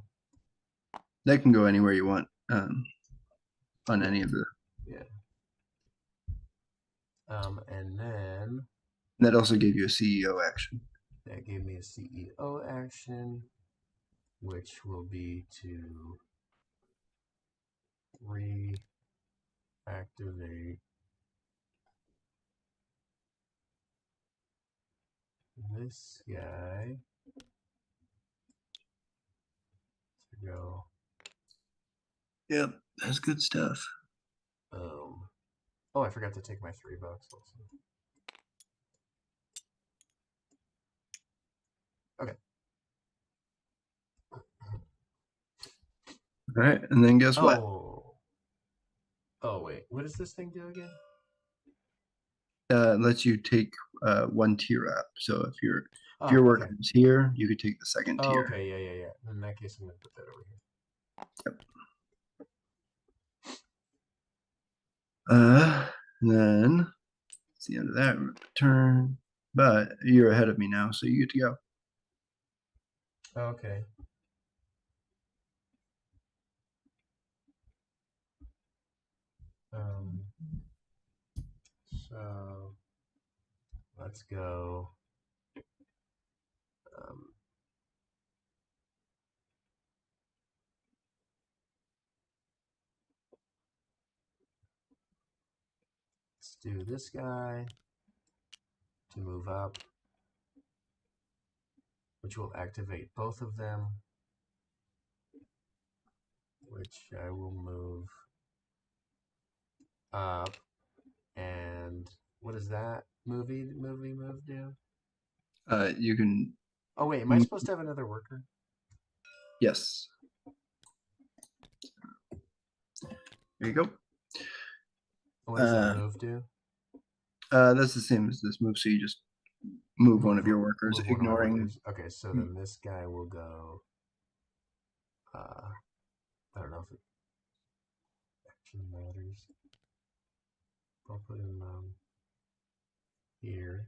That can go anywhere you want on yeah, any of the. yeah. And then That also gave you a CEO action. that gave me a CEO action, which will be to reactivate this guy to go. Yep, that's good stuff. Oh, I forgot to take my $3 also. Okay. All right, and then guess what? Oh wait, what does this thing do again? Lets you take one tier up. So if your Oh, worker okay. is here, you could take the second Oh, tier. okay, yeah. In that case, I'm gonna put that over here. Then it's the end of that turn. But you're ahead of me now, so you get to go. Okay. So let's go. Let's do this guy to move up, which will activate both of them, which I will move up. And what does that move do? You can. Oh wait, am I supposed to have another worker? Yes. There you go. What does that move do? That's the same as this move. So you just move one of your workers, Move one ignoring. of my workers. Okay, so then this guy will go. I don't know if it actually matters. I'll put him here.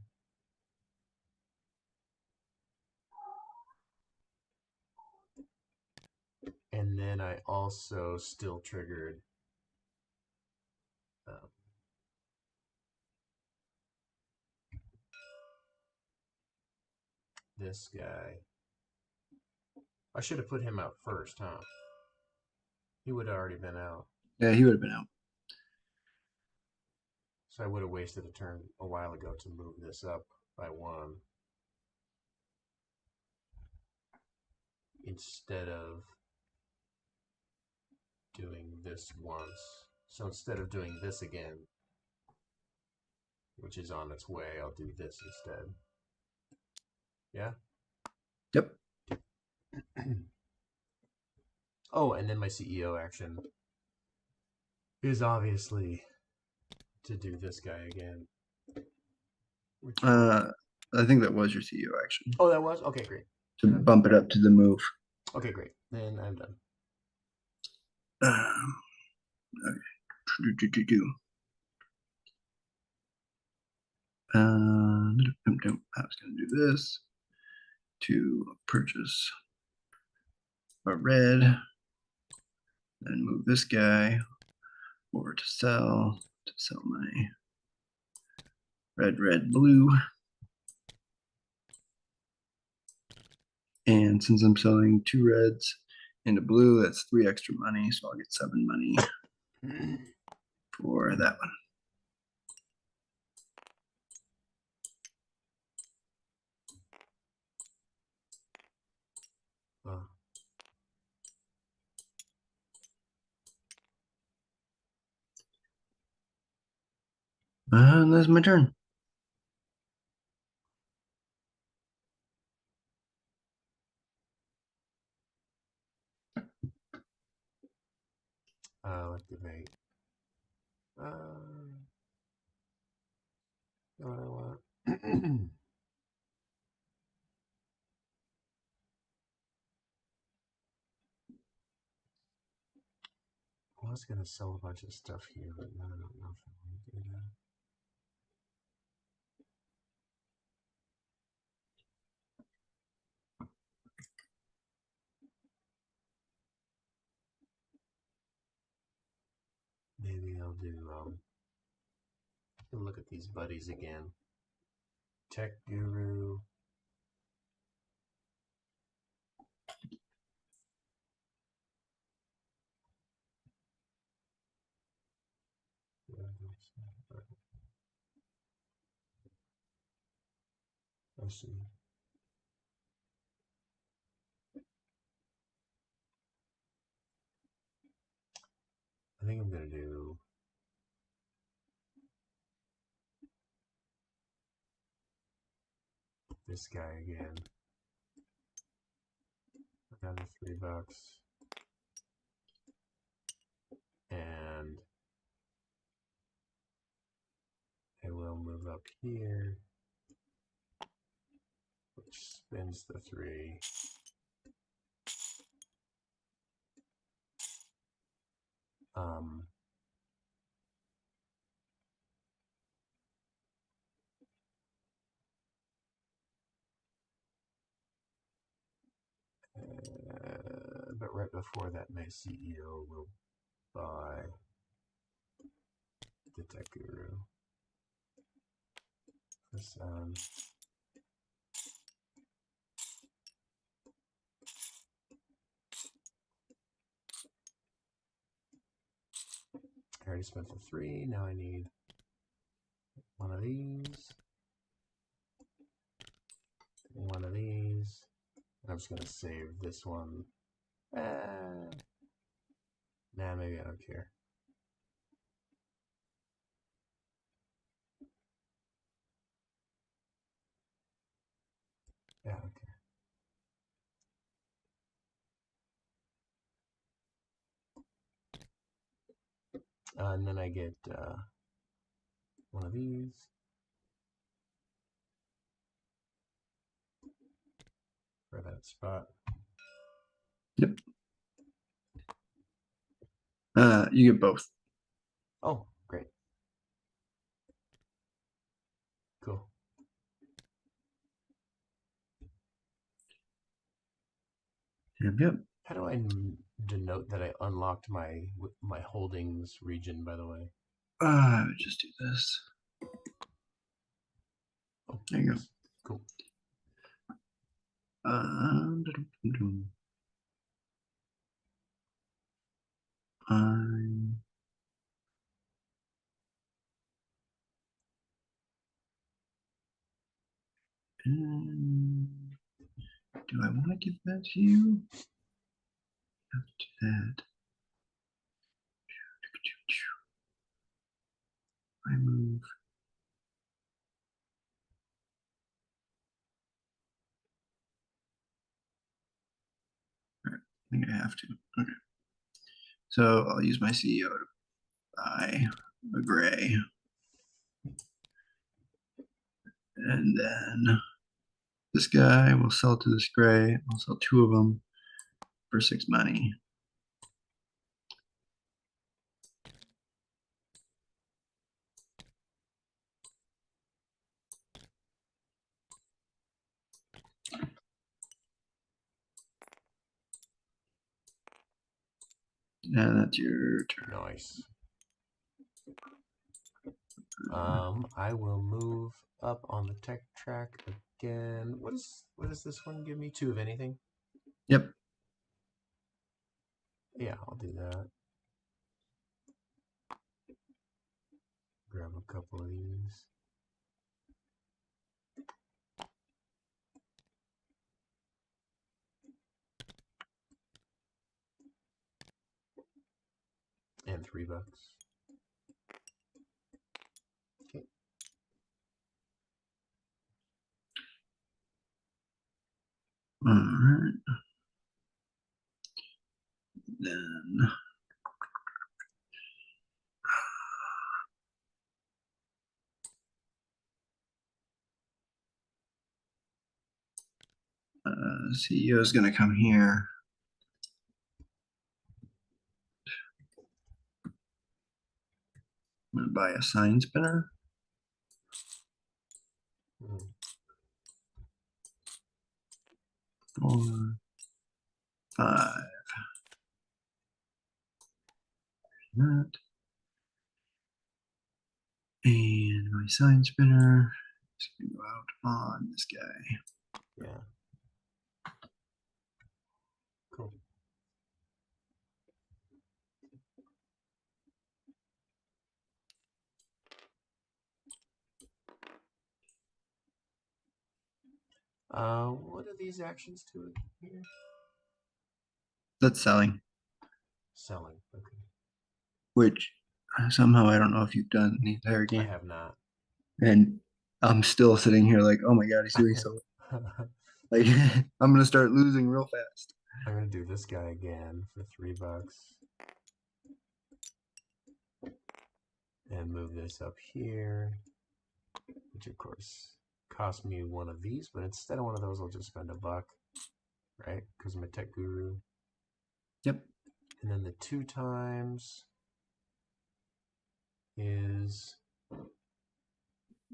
And then I also still triggered this guy. I should have put him out first, huh? He would have already been out. Yeah, he would have been out. So I would have wasted a turn a while ago to move this up by one. Instead of doing this once. So instead of doing this again, which is on its way, I'll do this instead. Yeah? Yep. Oh, and then my CEO action is obviously to do this guy again. I think that was your CEO action. Oh, that was? Okay, great. To bump it up to the move. Okay, great. Then I'm done. Okay. I was going to do this to purchase a red, then move this guy over to sell my red, blue. And since I'm selling 2 reds and a blue, that's 3 extra money, so I'll get 7 money. for that one. And that's my turn. Activate. What I want. I was gonna sell a bunch of stuff here, but now I don't know if I want to do that. Maybe I'll do look at these buddies again. Tech Guru. I see. I think I'm gonna do this guy again. Another $3. And I will move up here, which spins the 3. But right before that, my CEO will buy the Tech Guru. This I already spent the 3. Now I need one of these. One of these. I'm just gonna save this one. Nah, maybe I don't care. Yeah, okay. And then I get one of these. For that spot. Yep. You get both. Oh, great. Cool. Yep. How do I denote that I unlocked my holdings region, by the way? I would just do this. Oh, there you go. Cool. Do I want to give that to you? Have to do that. I move. All right. I think I have to. Okay. So I'll use my CEO to buy a gray. And then this guy will sell to this gray. I'll sell 2 of them for 6 money. And that's your turn. Nice. I will move up on the tech track again. What does this one give me? 2 of anything? Yep. Yeah, I'll do that. Grab a couple of these. And $3. Okay. All right. Then CEO is going to come here. I'm going to buy a sign spinner. 4, 5. That. And my sign spinner is going to go out on this guy. Yeah. Cool. What are these actions to it here? That's selling. Selling. Okay. Which somehow I don't know if you've done the entire game. I have not. And I'm still sitting here like, oh my god, he's doing so well. Like I'm gonna start losing real fast. I'm gonna do this guy again for $3. And move this up here, which of course cost me one of these, but instead of one of those, I'll just spend $1, right? Because I'm a tech guru. Yep. And then the 2 times is I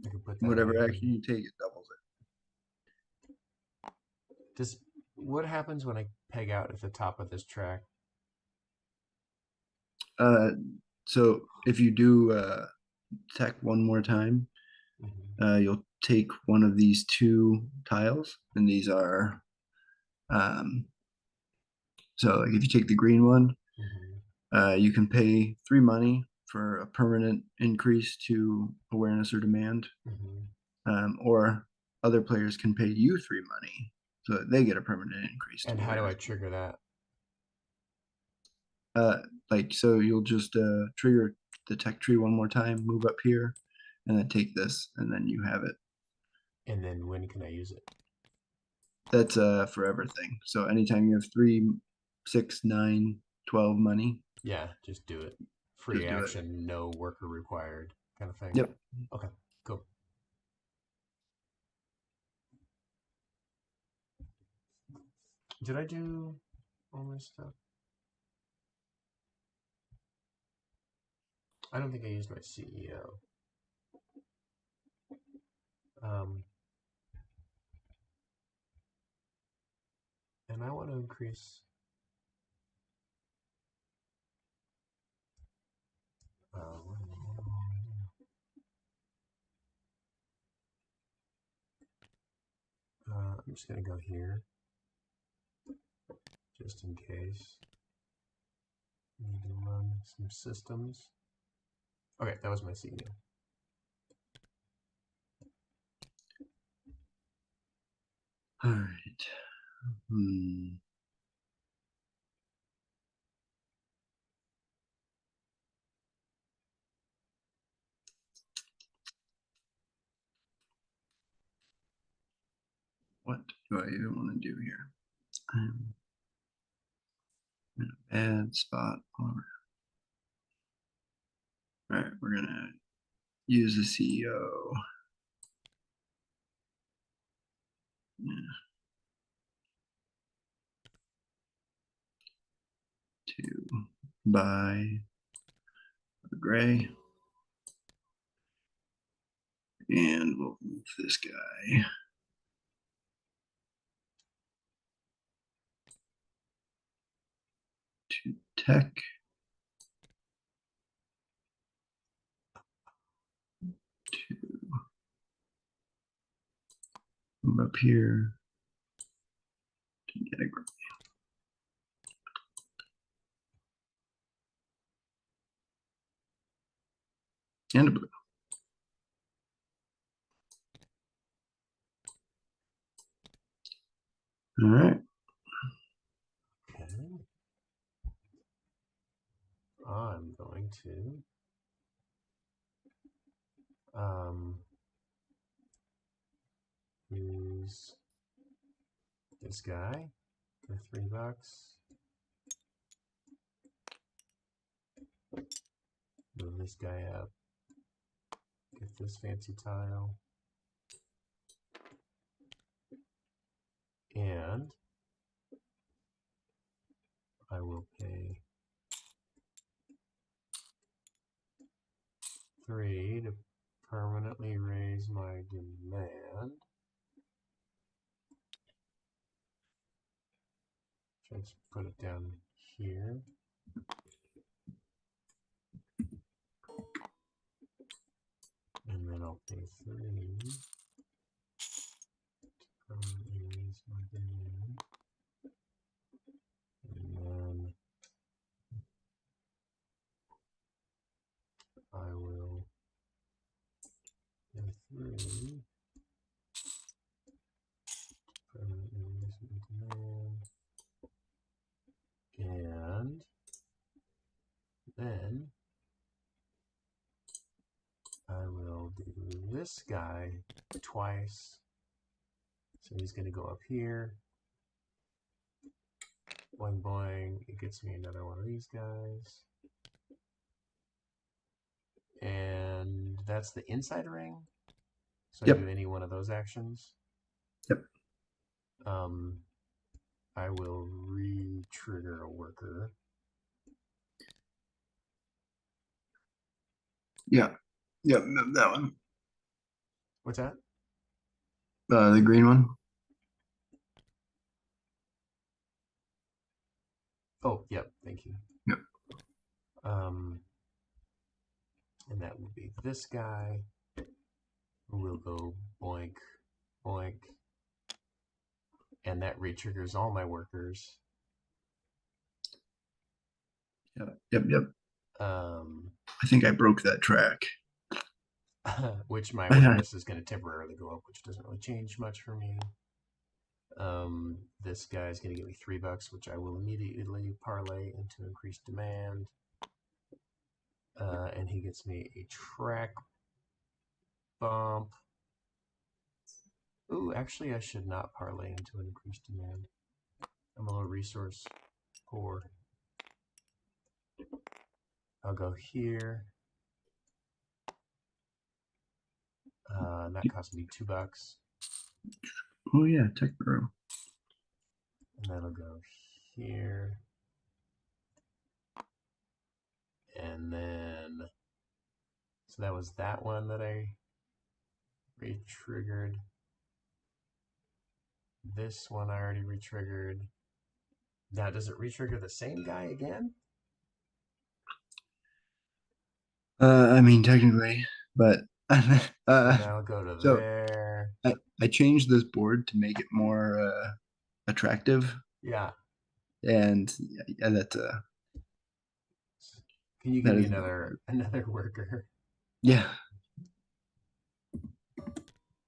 can put that Whatever in. action you take, it doubles it. What happens when I peg out at the top of this track? So if you do tech one more time, you'll take one of these 2 tiles, and these are so like if you take the green one, you can pay 3 money for a permanent increase to awareness or demand, or other players can pay you 3 money so that they get a permanent increase. And how do I trigger that? Like so you'll just trigger the tech tree one more time, move up here, and then take this, and then you have it. And then when can I use it? That's a forever thing. So anytime you have 3, 6, 9, 12 money. Yeah, just do it. Free action, no worker required kind of thing. Yep. Okay, cool. Did I do all my stuff? I don't think I used my CEO. And I want to increase I'm just going to go here just in case. Need to run some systems. Okay, that was my CEO. All right. What do I even want to do here? I'm in a bad spot. All right, we're gonna use the CEO. To buy a gray, and we'll move this guy to tech, to move up here to get a gray. And a blue. All right. Okay. I'm going to use this guy for $3. Move this guy up. Get this fancy tile. And I will pay 3 to permanently raise my demand. Let's put it down here. And then I'll pay 3 to permanently raise my demand. And then I will pay 3 permanently raise my demand. And then I will do this guy twice. So he's going to go up here. Boing, boing. It gets me another one of these guys. And that's the inside ring. So Yep. I do any one of those actions. Yep. I will re-trigger a worker. Yeah. Yep. That one. What's that? The green one. Oh, yep. Thank you. Yep. And that will be this guy. We'll go boink, boink. And that re-triggers all my workers. Yep. Yep. I think I broke that track. Which my awareness is going to temporarily go up, which doesn't really change much for me. This guy is going to give me $3, which I will immediately parlay into increased demand. And he gets me a track bump. Ooh, actually, I should not parlay into an increased demand. I'm a little resource poor. I'll go here. That cost me $2. Oh yeah, tech bro. And that'll go here. And then, so that was that one that I re-triggered. This one I already re-triggered. Now, does it re-trigger the same guy again? I mean, technically, but So now I'll go to so there. I changed this board to make it more attractive, Yeah. and yeah, that's Can you give that me is another worker? yeah.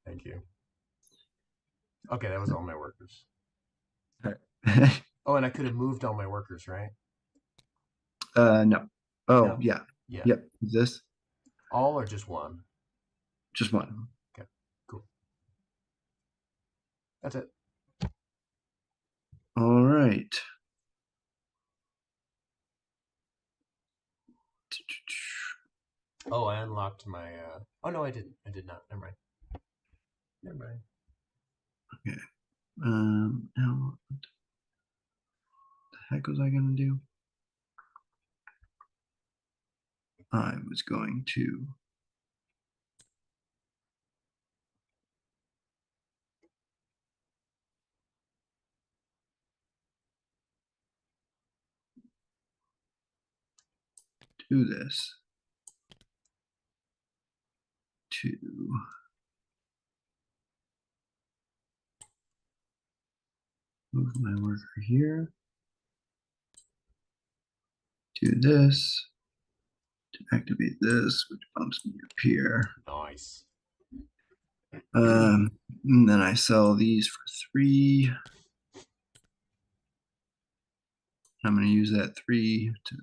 Thank you. Okay, that was all my workers. All right. Oh, and I could have moved all my workers, right? No. Oh No? yeah. Yeah. Yep. Is this All or just one? just one? Okay, cool. That's it. All right. Oh, I unlocked my. Oh no, I didn't. I did not. Never mind. Never mind. Okay. Now what the heck was I gonna do? I was going to do this to move my worker here. Do this to activate this, which bumps me up here. Nice. And then I sell these for 3. I'm going to use that 3 to.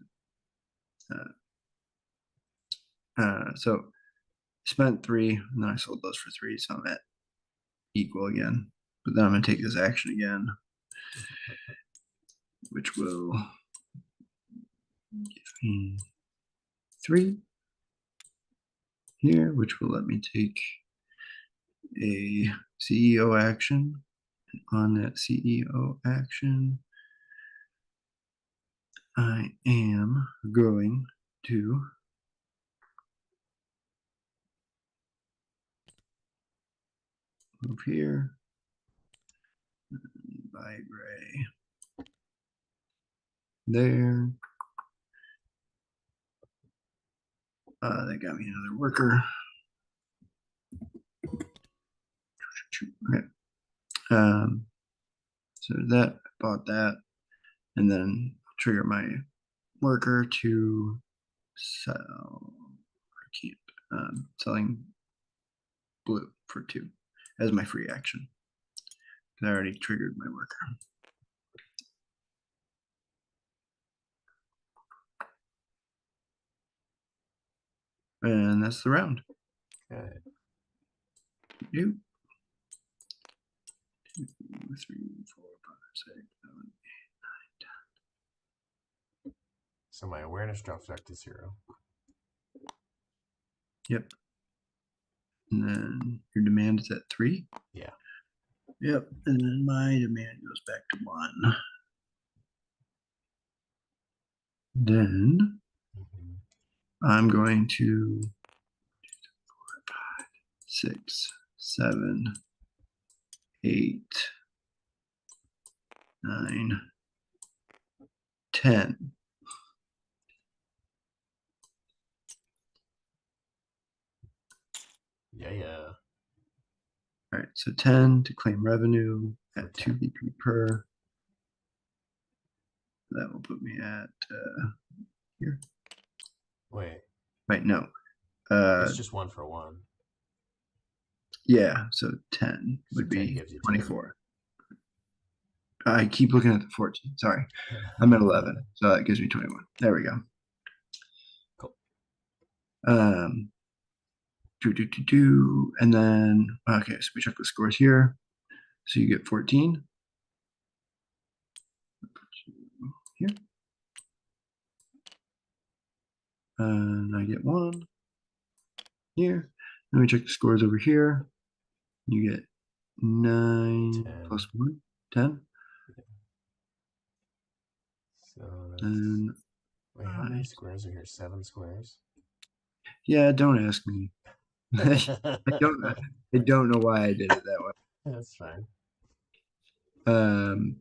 So spent 3, and then I sold those for 3, so I'm at equal again. But then I'm going to take this action again, which will give me 3 here, which will let me take a CEO action. And on that CEO action, I am going to move here, buy gray there. That got me another worker. Okay. So that, I bought that, and then trigger my worker to sell. I can't. Selling blue for 2 as my free action. I already triggered my worker. And that's the round. Okay. 2, 3, 4, 5, 6, 7, 8, 9, 10. So my awareness drops back to 0. Yep. And then your demand is at 3. Yeah. Yep. And then my demand goes back to 1. Then I'm going to 2, 3, 4, 5, 6, 7, 8, 9, 10. Yeah. All right, so 10 to claim revenue at 2 Okay. BP per. That will put me at here. Wait. Right, no. It's just 1 for 1. Yeah, so 10 So would 10 be gives you 24. I keep looking at the 14. Sorry. I'm at 11, so that gives me 21. There we go. Cool. And then, okay, so we check the scores here. So you get 14. Here. And I get 1 here. Then we check the scores over here. You get 9 10. plus 1, 10. So that's... And Wait, how many squares are here? 7 squares? yeah, don't ask me. I don't know why I did it that way. That's fine. And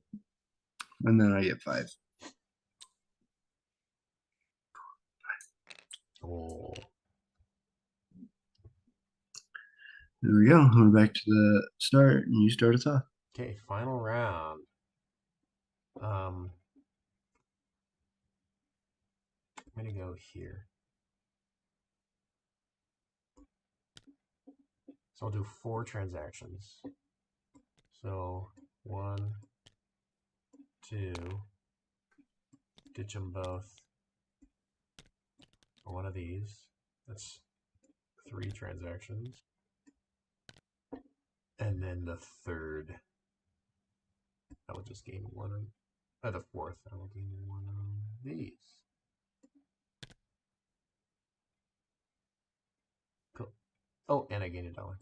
then I get 5. Oh. There we go. We're back to the start, and you start us off. Okay, final round. I'm gonna go here. So I'll do 4 transactions. So 1, 2, ditch them both. Or one of these. That's 3 transactions. And then the third, I will just gain 1 of the fourth, I will gain 1 of these. Cool. Oh, and I gained $1.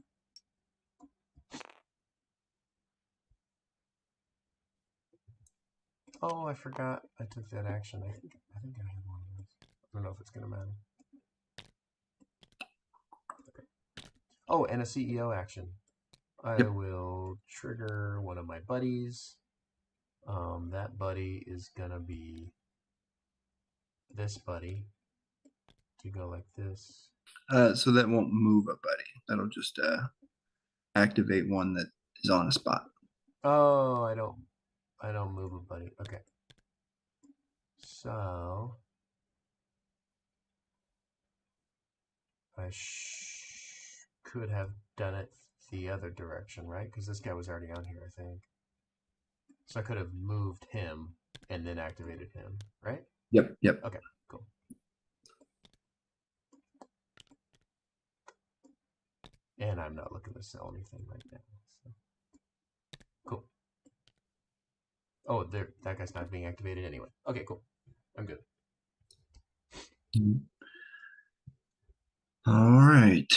Oh, I forgot I took that action. I think I had one of those. I don't know if it's gonna matter. Okay. Oh, and a CEO action. I will trigger one of my buddies. That buddy is gonna be this buddy to go like this. So that won't move a buddy. That'll just activate one that is on a spot. Oh, I don't move a buddy. Okay. So I could have done it the other direction, right? Because this guy was already on here, I think. So I could have moved him and then activated him, right? Yep. Okay, cool. And I'm not looking to sell anything right now. So. Cool. Oh, there. That guy's not being activated anyway. Okay, cool. I'm good. All right.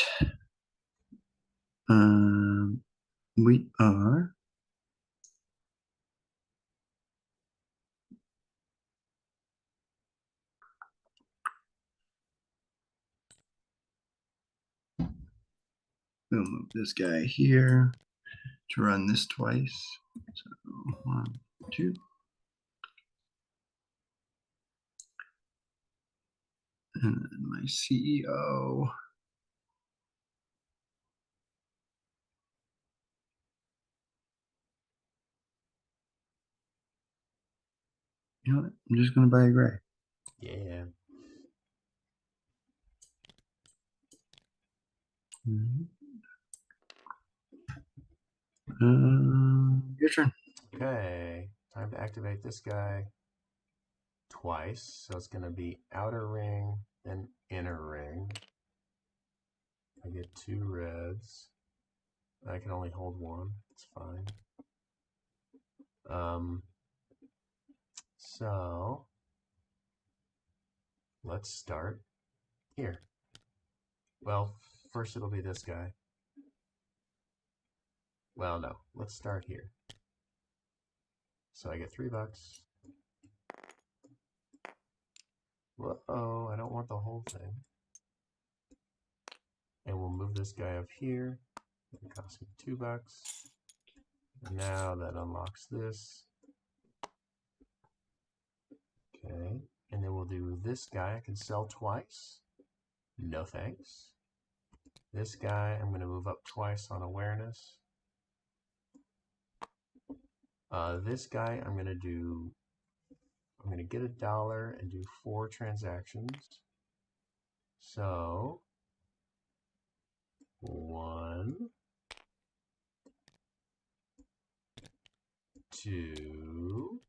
We are we'll move this guy here to run this twice. So 1, 2. And then my CEO. You know what? I'm just going to buy a gray. Yeah. Your turn. Okay. Time to activate this guy twice. So it's going to be outer ring and inner ring. I get 2 reds. I can only hold 1. It's fine. So let's start here. Well, first it'll be this guy. Well, no. Let's start here. So I get $3. Whoa, I don't want the whole thing. And we'll move this guy up here. It costs me $2. Now that unlocks this. Okay. And then we'll do this guy. I can sell twice. No thanks. This guy, I'm going to move up twice on awareness. This guy, I'm going to get $1 and do 4 transactions. So 1, 2,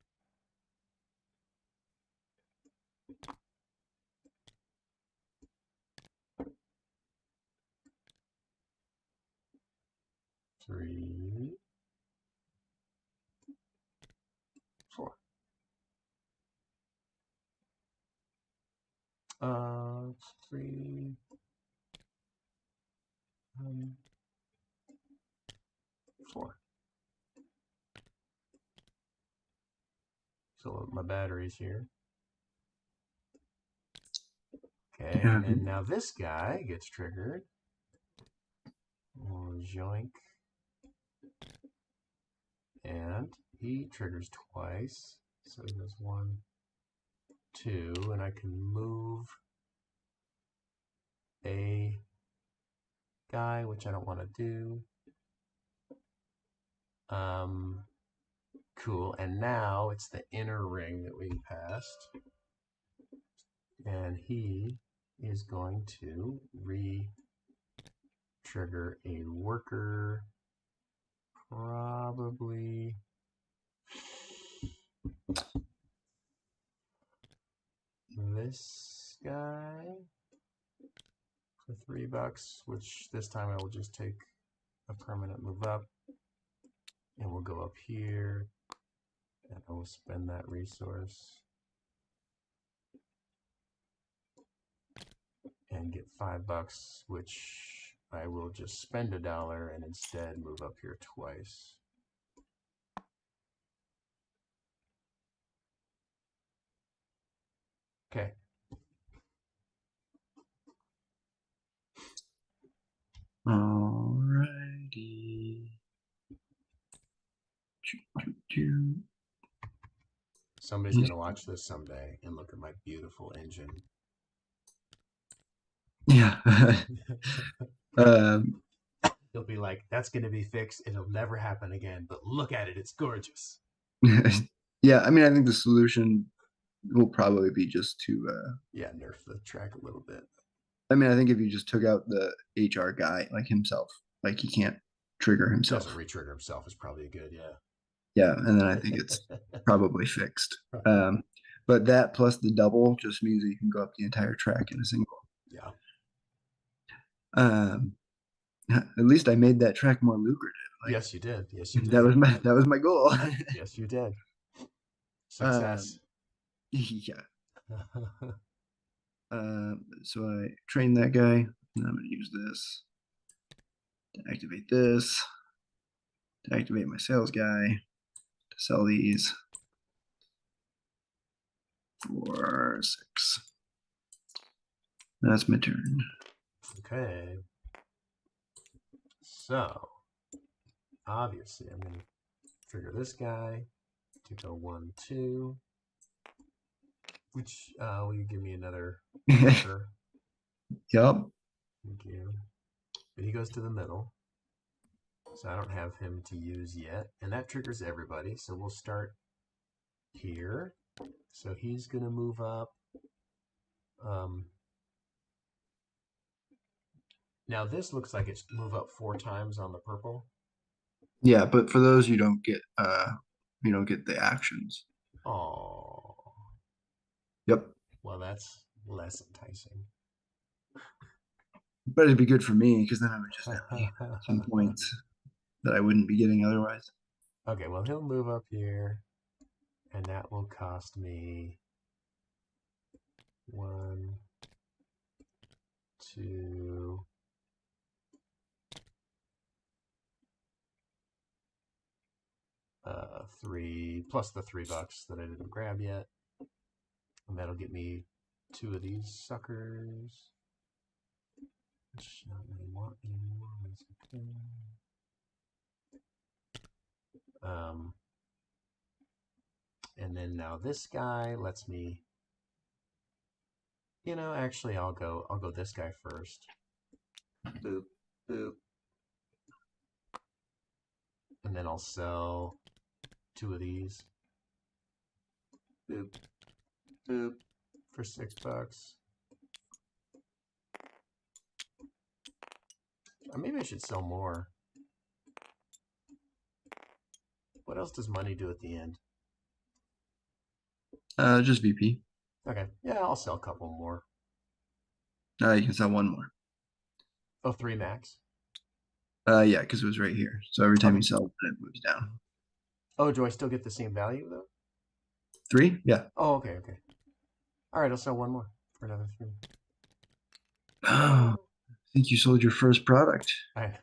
3, 4. 3, 4. So my battery's here. Okay, Yeah. and then now this guy gets triggered. Joink. And he triggers twice. So he goes 1, 2, and I can move a guy, which I don't want to do. Cool. And now it's the inner ring that we passed. And he is going to re-trigger a worker. Probably this guy for $3, which this time I will just take a permanent move up. And we'll go up here. And I will spend that resource. And get $5, which I will just spend $1 and instead move up here twice. Okay. Alrighty. Somebody's going to watch this someday and look at my beautiful engine. Yeah. He'll be like, that's going to be fixed. It'll never happen again. But look at it. It's gorgeous. Yeah, I mean, I think the solution will probably be just to yeah, nerf the track a little bit. I mean, I think if you just took out the HR guy, like himself, like he can't trigger himself. Doesn't re-trigger himself is probably good, yeah. Yeah, and then I think it's probably fixed. But that plus the double just means that you can go up the entire track in a single. Yeah. Um, at least I made that track more lucrative. Like Yes, you did. Yes, you that did. was my goal. Yes, you did. um, Success. yeah. So I trained that guy, and I'm gonna use this to activate this, to activate my sales guy, to sell these for 6. That's my turn. Okay. So, obviously, I'm going to trigger this guy to go 1, 2. Which, will you give me another marker? Yup. Thank you. But he goes to the middle. So I don't have him to use yet. And that triggers everybody. So we'll start here. So he's going to move up. Now this looks like it's move up 4 times on the purple. Yeah, but for those you don't get the actions. Oh, Yep. well that's less enticing. But it'd be good for me because then I would just empty some points that I wouldn't be getting otherwise. Okay, well he'll move up here, and that will cost me 1, 2, 3, plus the $3 that I didn't grab yet. And that'll get me 2 of these suckers. Which I don't really want anymore. That's okay. And then now this guy lets me. Actually, I'll go this guy first. Boop, boop, and then I'll sell 2 of these. Boop, boop, for $6. Or maybe I should sell more. What else does money do at the end? Just VP. Okay, yeah, I'll sell a couple more. You can sell one more. Oh, 3 max. Yeah, because it was right here. So every time Okay. you sell it, it moves down. Oh, do I still get the same value though? 3? Yeah. Oh, okay, okay. All right, I'll sell one more for another 3. Oh, I think you sold your first product. I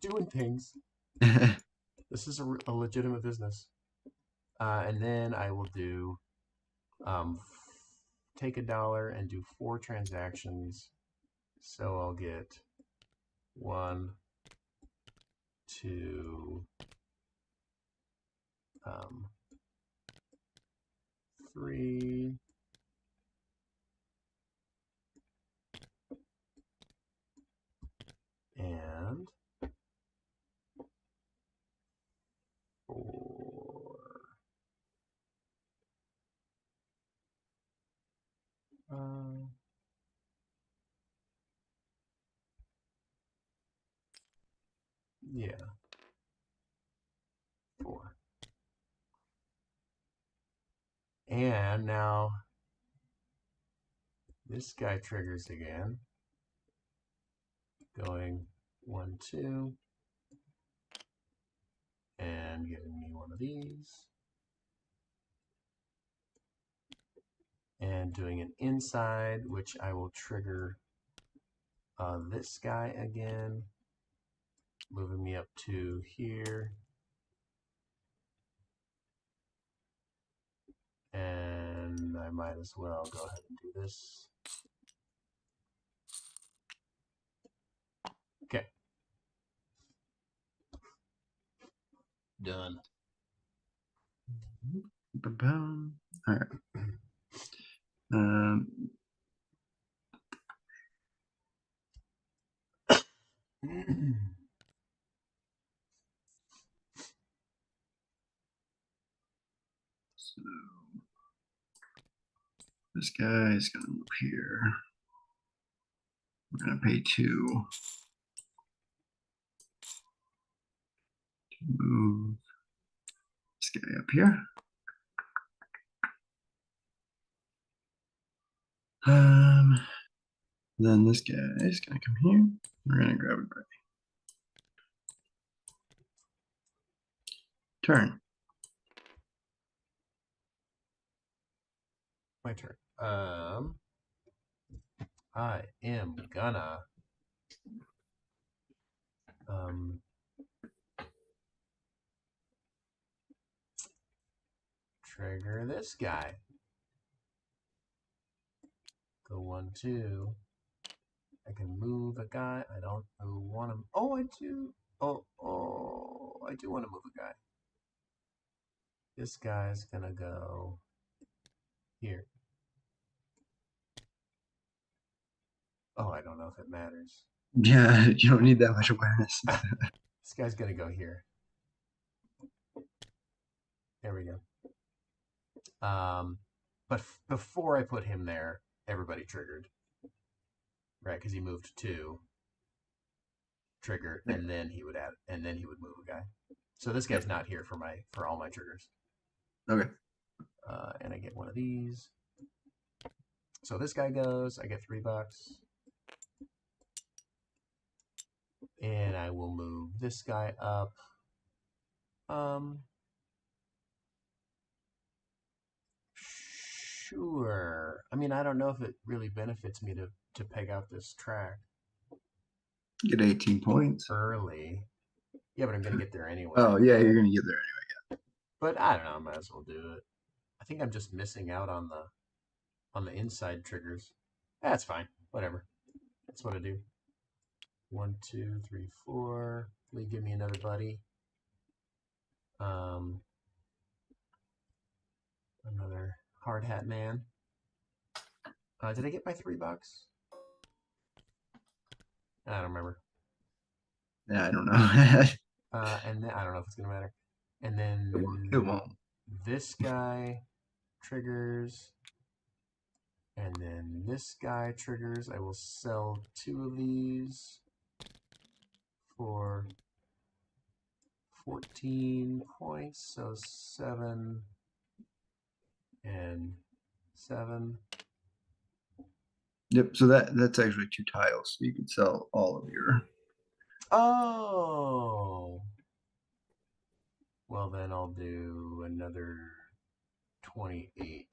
doing things. This is a legitimate business. And then I will do take $1 and do 4 transactions. So I'll get 1, 2, 3, and 4. Yeah, 4. And now this guy triggers again, going 1, 2, and giving me 1 of these, and doing an inside, which I will trigger this guy again, moving me up to here, and I might as well go ahead and do this. Okay. Done. All right. So this guy is going to move here. We're going to pay 2 to move. guy up here. Then this guy is gonna come here. We're gonna grab a gray. Turn. My turn. I am gonna trigger this guy. Go 1, 2. I can move a guy. I don't want to. Oh, I do. Oh, I do want to move a guy. This guy's gonna go here. Oh, I don't know if it matters. Yeah, you don't need that much awareness. This guy's gonna go here. There we go. But before I put him there, everybody triggered, right? Because he moved 2. Trigger, and then he would add, and then he would move a guy. So this guy's not here for all my triggers. Okay. And I get one of these. So this guy goes. I get $3. And I will move this guy up. Sure. I mean, I don't know if it really benefits me to peg out this track. Get 18 points. Early. Yeah, but I'm going to get there anyway. Oh, yeah, you're going to get there anyway. Yeah. But I don't know. I might as well do it. I think I'm just missing out on the inside triggers. That's fine. Whatever. That's what I do. 1, 2, 3, 4. Please give me another buddy. Another hard hat man. Did I get my $3? I don't remember. Yeah, I don't know. And then I don't know if it's gonna matter. And then it won't. This guy triggers, and then this guy triggers. I will sell 2 of these for 14 points. So 7 and 7. Yep. So that's actually 2 tiles. So you could sell all of your. Oh. Well, then I'll do another 28.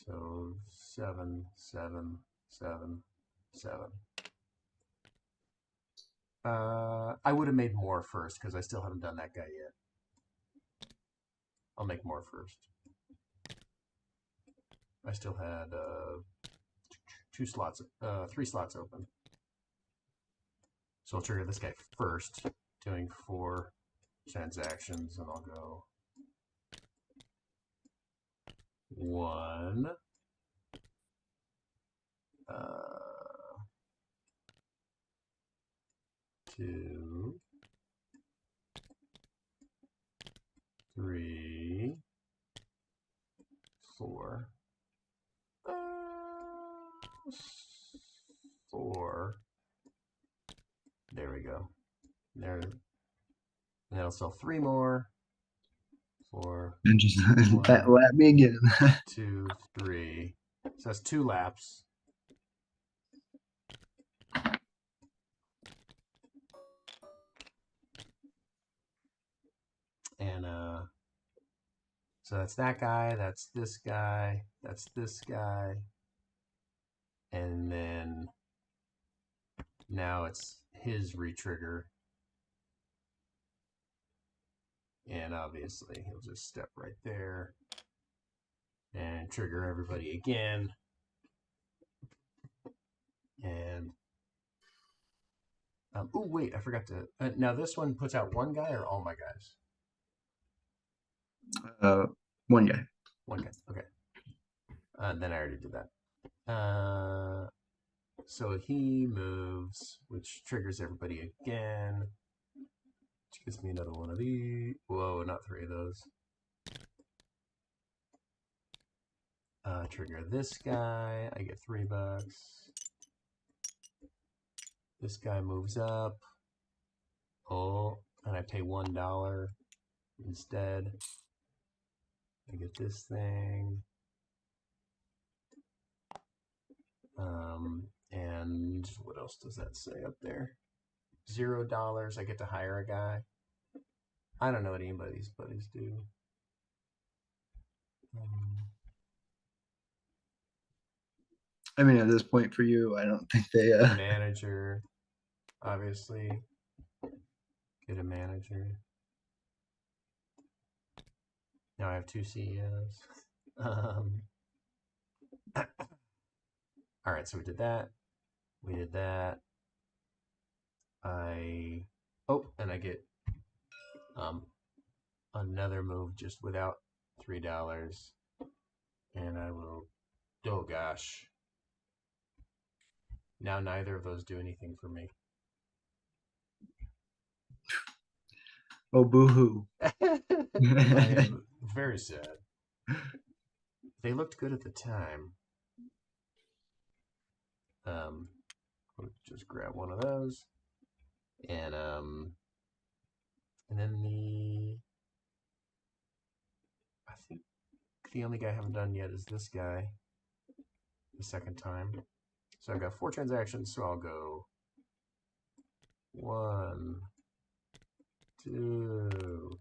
So 7, 7, 7, 7. I would have made more first because I still haven't done that guy yet. I'll make more first. I still had 3 slots open. So I'll trigger this guy first, doing 4 transactions, and I'll go 1. 2, 3, 4. 4. There we go. There. And I'll sell 3 more. 4. And just 1, lap me again. 2, 3. So that's 2 laps. And so that's that guy, that's this guy, that's this guy. And then now it's his retrigger. And obviously he'll just step right there and trigger everybody again. And oh wait, I forgot to. Now this one puts out 1 guy or all my guys? 1 guy. 1 guy. Okay. Then I already did that. So he moves, which triggers everybody again. Which gives me another one of these. Whoa, not 3 of those. Trigger this guy. I get $3. This guy moves up. Oh, and I pay $1. Instead, I get this thing. And what else does that say up there? $0. I get to hire a guy. I don't know what any of these buddies do. I mean, at this point for you, I don't think they. Manager, obviously. Get a manager. Now I have 2 CEOs. All right, so we did that. We did that. And I get another move just without $3. And I will, oh gosh. Now neither of those do anything for me. Oh, boo-hoo. I am very sad. They looked good at the time. We'll just grab one of those. And then I think the only guy I haven't done yet is this guy. The second time. So I've got 4 transactions, so I'll go 1, 2.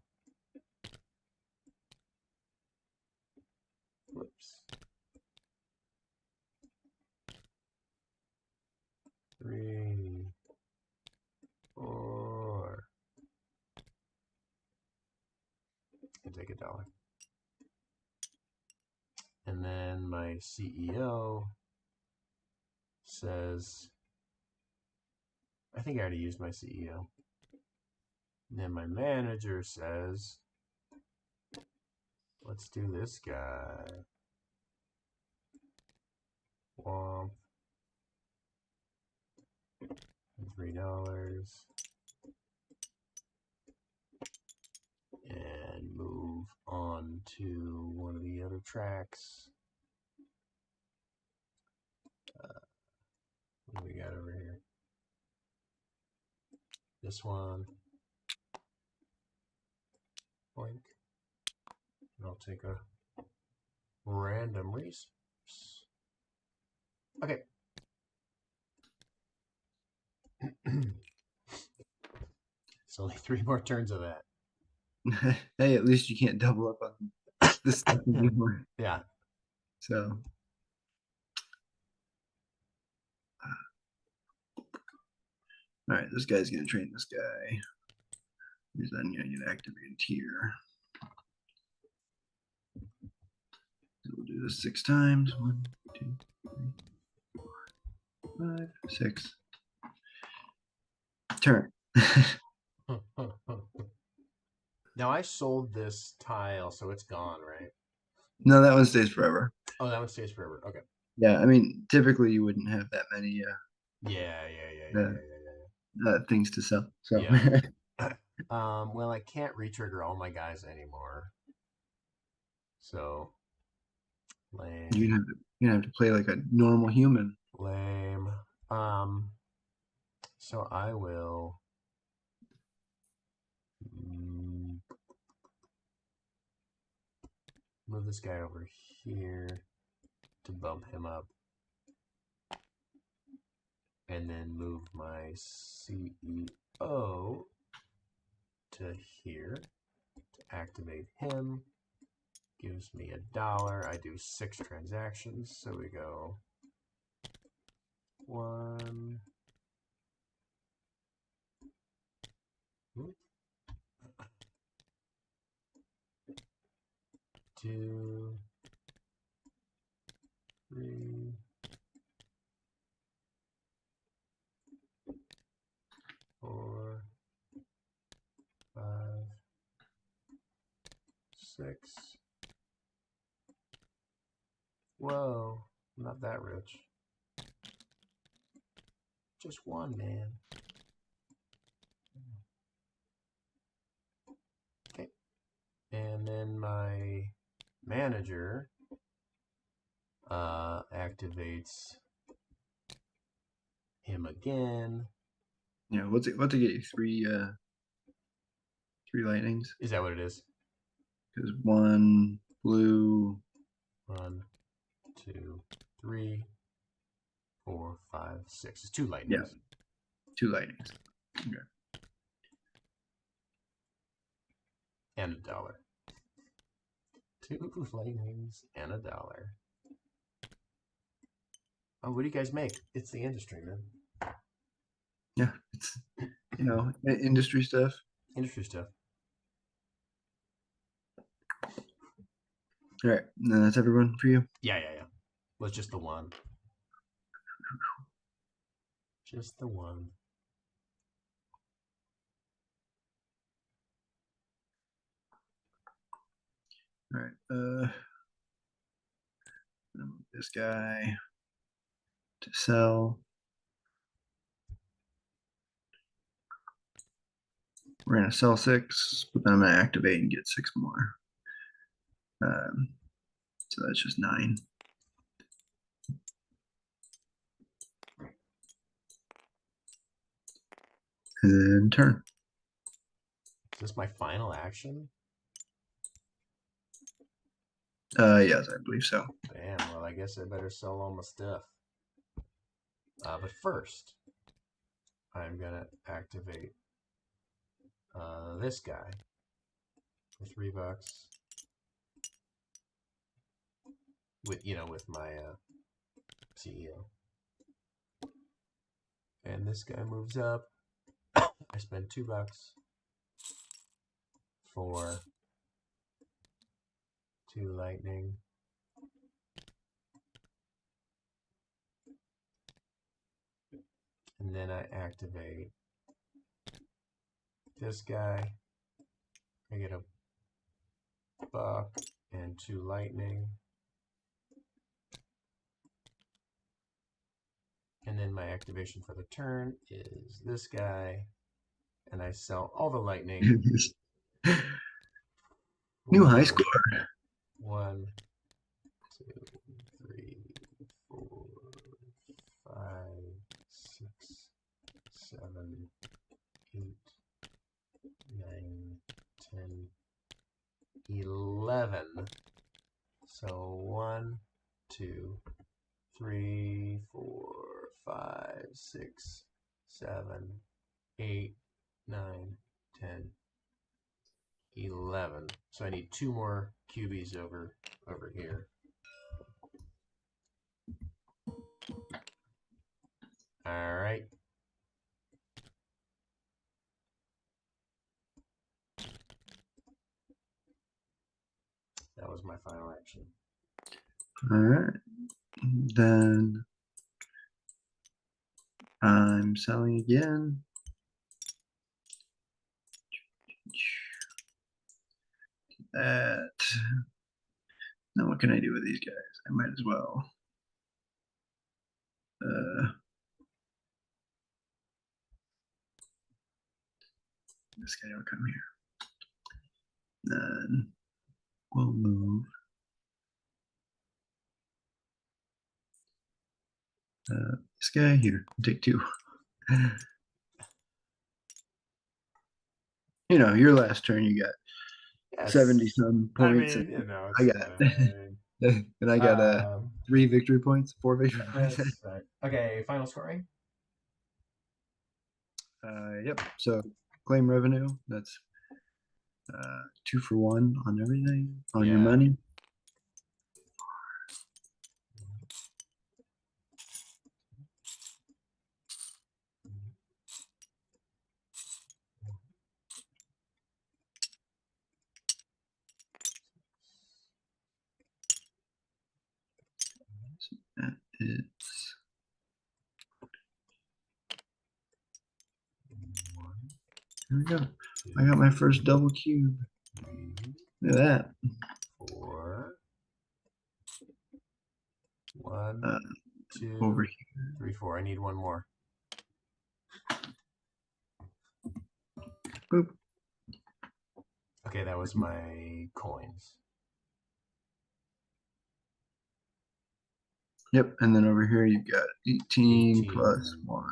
Whoops. 3, 4. And take $1. And then my CEO says, I think I already used my CEO. And then my manager says, let's do this guy. Womp. $3. And move on to one of the other tracks. What do we got over here? This one. Boink. And I'll take a random resource. Okay. It's only 3 more turns of that. Hey, at least you can't double up on this stuff anymore. Yeah. So. All right, this guy's going to train this guy. He's then going to get activated here. So we'll do this 6 times. 1, 2, 3, 4, 5, 6. Turn. Now I sold this tile, so it's gone, right? No, that one stays forever. Oh, that one stays forever. Okay. Yeah, I mean, typically you wouldn't have that many things to sell. So yeah. Well, I can't retrigger all my guys anymore. So lame. you're gonna have to play like a normal human. Lame. So I will move this guy over here to bump him up. And then move my CEO to here to activate him. Gives me $1. I do 6 transactions. So we go 1. 2, 3, 4, 5, 6. Whoa, I'm not that rich. Just 1, man. Okay. And then my manager activates him again. Yeah, what's it get you 3 3 lightnings. Is that what it is? Because 1 blue. 1, 2, 3, 4, 5, 6. It's 2 lightnings. Yeah, 2 lightnings. Okay. And $1. 2 lightnings and $1. Oh, what do you guys make? It's the industry, man. Yeah, it's industry stuff. Industry stuff. All right, and that's everyone for you. Yeah. Well, it's just the one. Just the one. All right. This guy to sell. We're gonna sell 6, but then I'm gonna activate and get 6 more. So that's just 9. And then turn. Is this my final action? Yes, I believe so. Damn, well, I guess I better sell all my stuff. But first, I'm gonna activate this guy for $3 with my CEO. And this guy moves up. I spend $2 for 2 lightning. And then I activate this guy. I get a $1 and 2 lightning. And then my activation for the turn is this guy. And I sell all the lightning. New high score. 1, 2, 3, 4, 5, 6, 7, 8, 9, 10, 11. So 1, 2, 3, 4, 5, 6, 7, 8, 9, 10, 11. So I need 2 more cubies over here. All right. That was my final action. All right. Then I'm selling again. That. Now what can I do with these guys? I might as well. This guy will come here. Then we'll move this guy here. Take 2. Your last turn, you got 70 some points. I mean, I got, and I got 3 victory points, 4 victory points. Right. Okay, final scoring. Yep. So claim revenue. That's 2 for 1 on everything on your money. So that is 1. Here we go. I got my first double cube. Look at that. 4. 1, 2, over here. 3, 4. I need 1 more. Boop. Okay, that was my coins. Yep, and then over here you got 18 plus 1.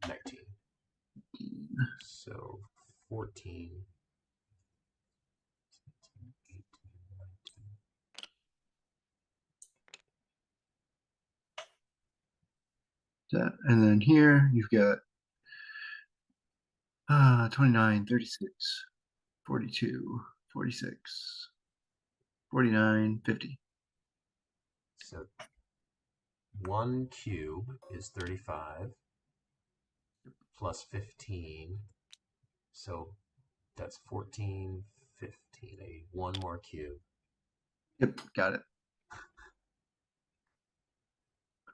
19. So 14. that. And then here you've got 29, 36, 42, 46, 49, 50. So 1 cube is 35 plus 15. So that's 14, 15. One more cube. Yep, got it.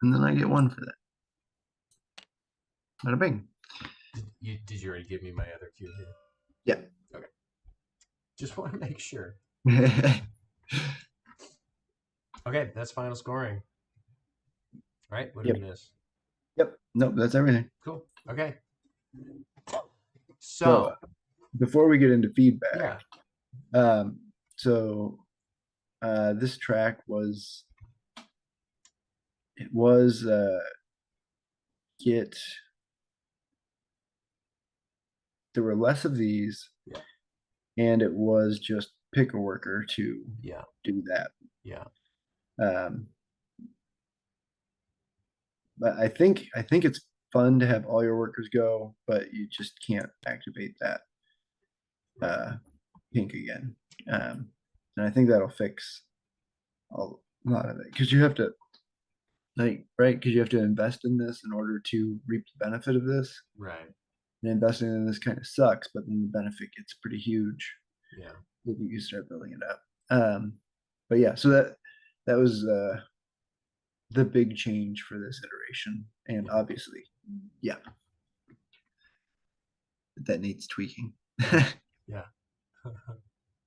And then I get 1 for that. Bada bing. Did you already give me my other cube here? Yeah. Okay. Just want to make sure. Okay, that's final scoring. Right? What did Yep. we miss? Yep. Nope, that's everything. Cool. Okay. So So, before we get into feedback, yeah. um, so this track was get there were less of these, Yeah. and it was just pick a worker to Yeah. do that. Yeah. Um, but I think it's fun to have all your workers go, but you just can't activate that Right. pink again. And I think that'll fix a lot of it because you have to right because you have to invest in this in order to reap the benefit of this. Right. And investing in this kind of sucks, but then the benefit gets pretty huge Yeah. if you start building it up. But yeah, so that was the big change for this iteration, and Yeah. obviously, yeah, that needs tweaking. Yeah.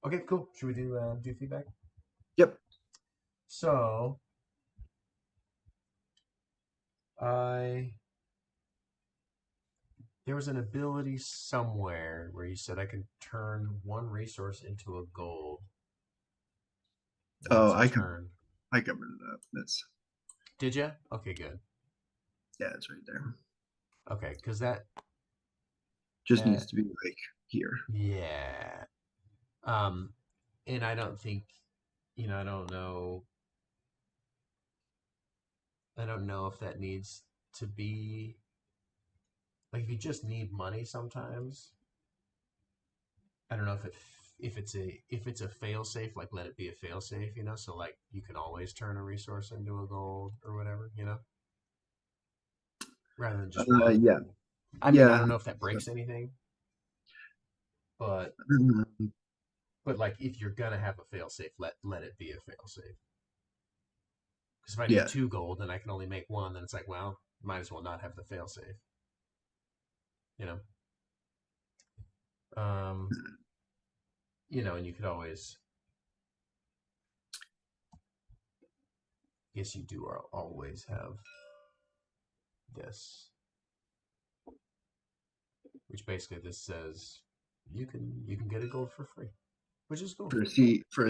Okay, cool. Should we do feedback? Yep. So, I there was an ability somewhere where you said I can turn one resource into a gold Oh, once a turn. I covered it up. That's Did you? Okay, good. yeah, it's right there. Okay, because that Just that needs to be like here. yeah. Um, and I don't think I don't know. I don't know if that needs to be like if you just need money sometimes. I don't know if it's a fail safe, like let it be a fail safe, so like you can always turn a resource into a gold or whatever, rather than just one. Yeah, I mean, I yeah. don't know if that So, breaks anything, but like if you're gonna have a fail safe, let it be a fail safe. Because if I need yeah. two gold and I can only make one, then it's like, well, might as well not have the fail safe, you know. Um, and you could always, yes, you do always have this, which basically this says you can get a gold for free, which is cool For a CEO for a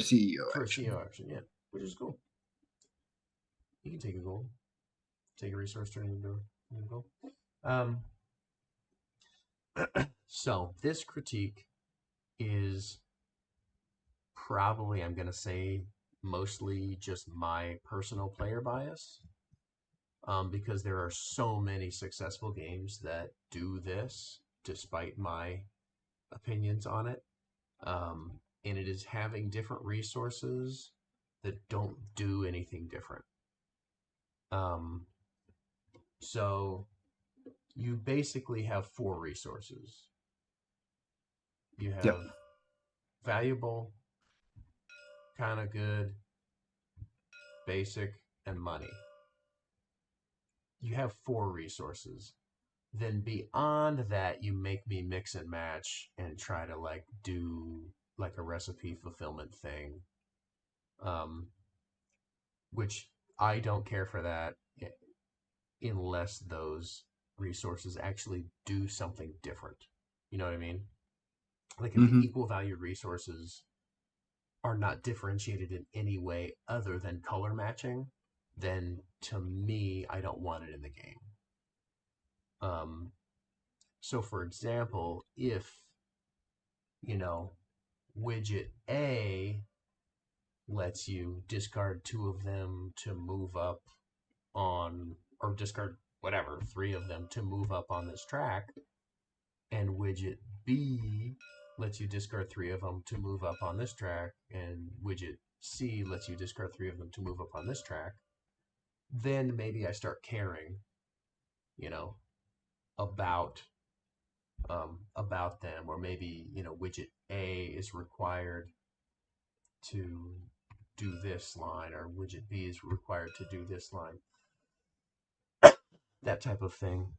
action. CEO action, yeah, which is cool. You can take a gold, take a resource, turn it into a gold. Um, so this critique is probably I'm gonna say mostly just my personal player bias, because there are so many successful games that do this despite my opinions on it. And it is having different resources that don't do anything different. Um, so you basically have four resources. You Yep. have valuable, kind of good, basic, and money. You have four resources. Then beyond that, you make me mix and match and try to like do like a recipe fulfillment thing, um, which I don't care for that unless those resources actually do something different. You know what I mean? Like if the Mm-hmm. equal value resources are not differentiated in any way other than color matching, then to me, I don't want it in the game. Um, so, for example, if, you know, widget A lets you discard two of them to move up on, or discard whatever, 3 of them to move up on this track, and widget B lets you discard 3 of them to move up on this track, and widget C lets you discard 3 of them to move up on this track, then maybe I start caring, you know, about about them, or maybe widget A is required to do this line, or widget B is required to do this line, that type of thing.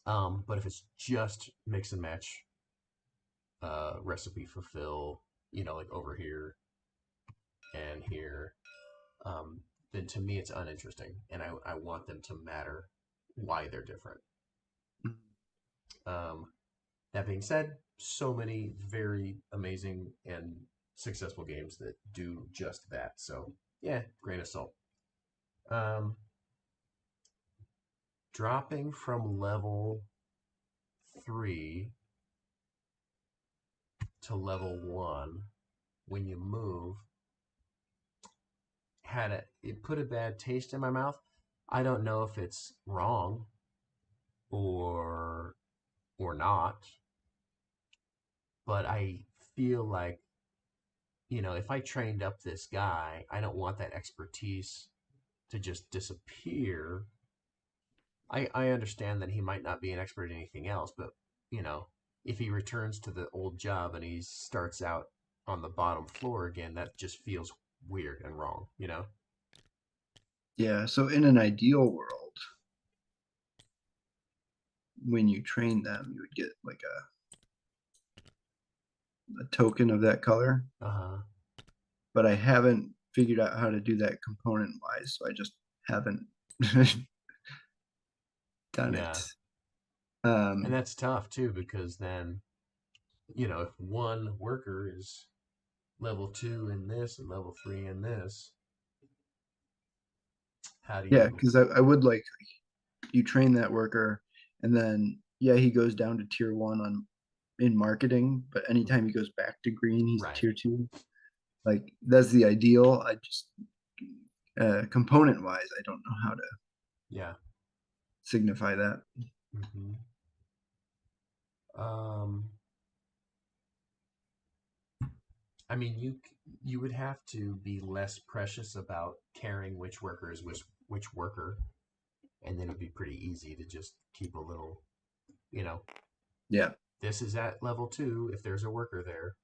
But if it's just mix and match, recipe fulfill, like over here and here, then to me it's uninteresting, and I want them to matter why they're different. That being said, so many very amazing and successful games that do just that. So yeah, grain of salt. Um, Dropping from level 3 to level 1 when you move it put a bad taste in my mouth. I don't know if it's wrong or not, but I feel like, if I trained up this guy, I don't want that expertise to just disappear. I understand that he might not be an expert in anything else, but if he returns to the old job and he starts out on the bottom floor again, that just feels weird and wrong. Yeah. So in an ideal world, when you train them, you would get like a token of that color. Uh-huh. But I haven't figured out how to do that component wise, so I just haven't done Yeah. it. And that's tough too, because then, if one worker is level 2 in this and level 3 in this, how do Yeah, you? because I would like you train that worker, and then yeah, he goes down to tier 1 on in marketing, but anytime he goes back to green, he's Right. tier 2. Like that's the ideal. I just component wise, I don't know how to Yeah. signify that. Mm-hmm. Um, I mean, you would have to be less precious about caring which worker is which worker, and then it'd be pretty easy to just keep a little, you know, Yeah. this is at level 2 if there's a worker there.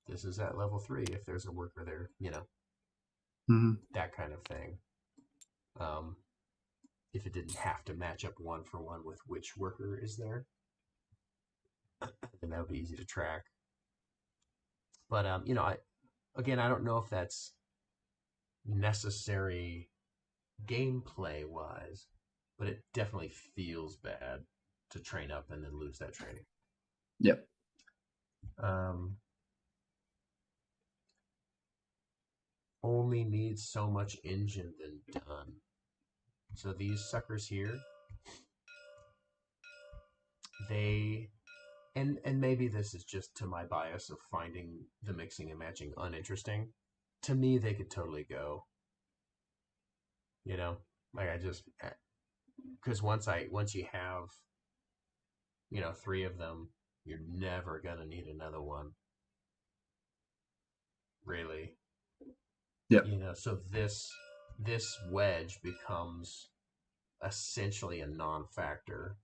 This is at level 3 if there's a worker there. Mm-hmm. That kind of thing. Um, if it didn't have to match up 1 for 1 with which worker is there, then that would be easy to track. But I don't know if that's necessary gameplay wise, but it definitely feels bad to train up and then lose that training. Yep. Only needs so much engine, then done. So these suckers here, they and maybe this is just to my bias of finding the mixing and matching uninteresting. To me, they could totally go. Like I just because once you have 3 of them, you're never gonna need another one, really. Yep. So this wedge becomes essentially a non-factor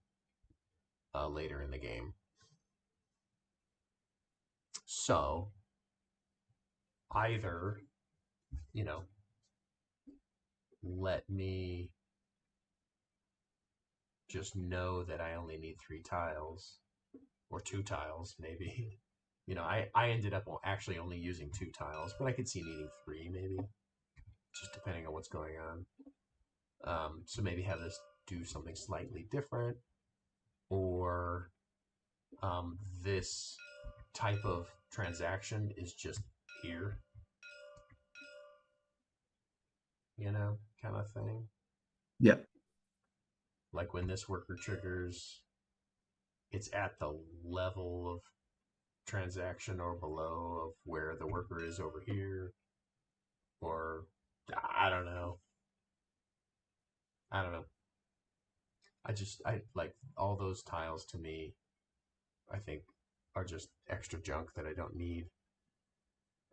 later in the game. So either you know let me just know that I only need 3 tiles or 2 tiles, maybe. I ended up actually only using 2 tiles, but I could see needing 3, maybe, just depending on what's going on. So maybe have this do something slightly different, or this type of transaction is just here, kind of thing. Yep. Like when this worker triggers, it's at the level of transaction or below of where the worker is over here, or I don't know. I like all those tiles to me. I think are just extra junk that I don't need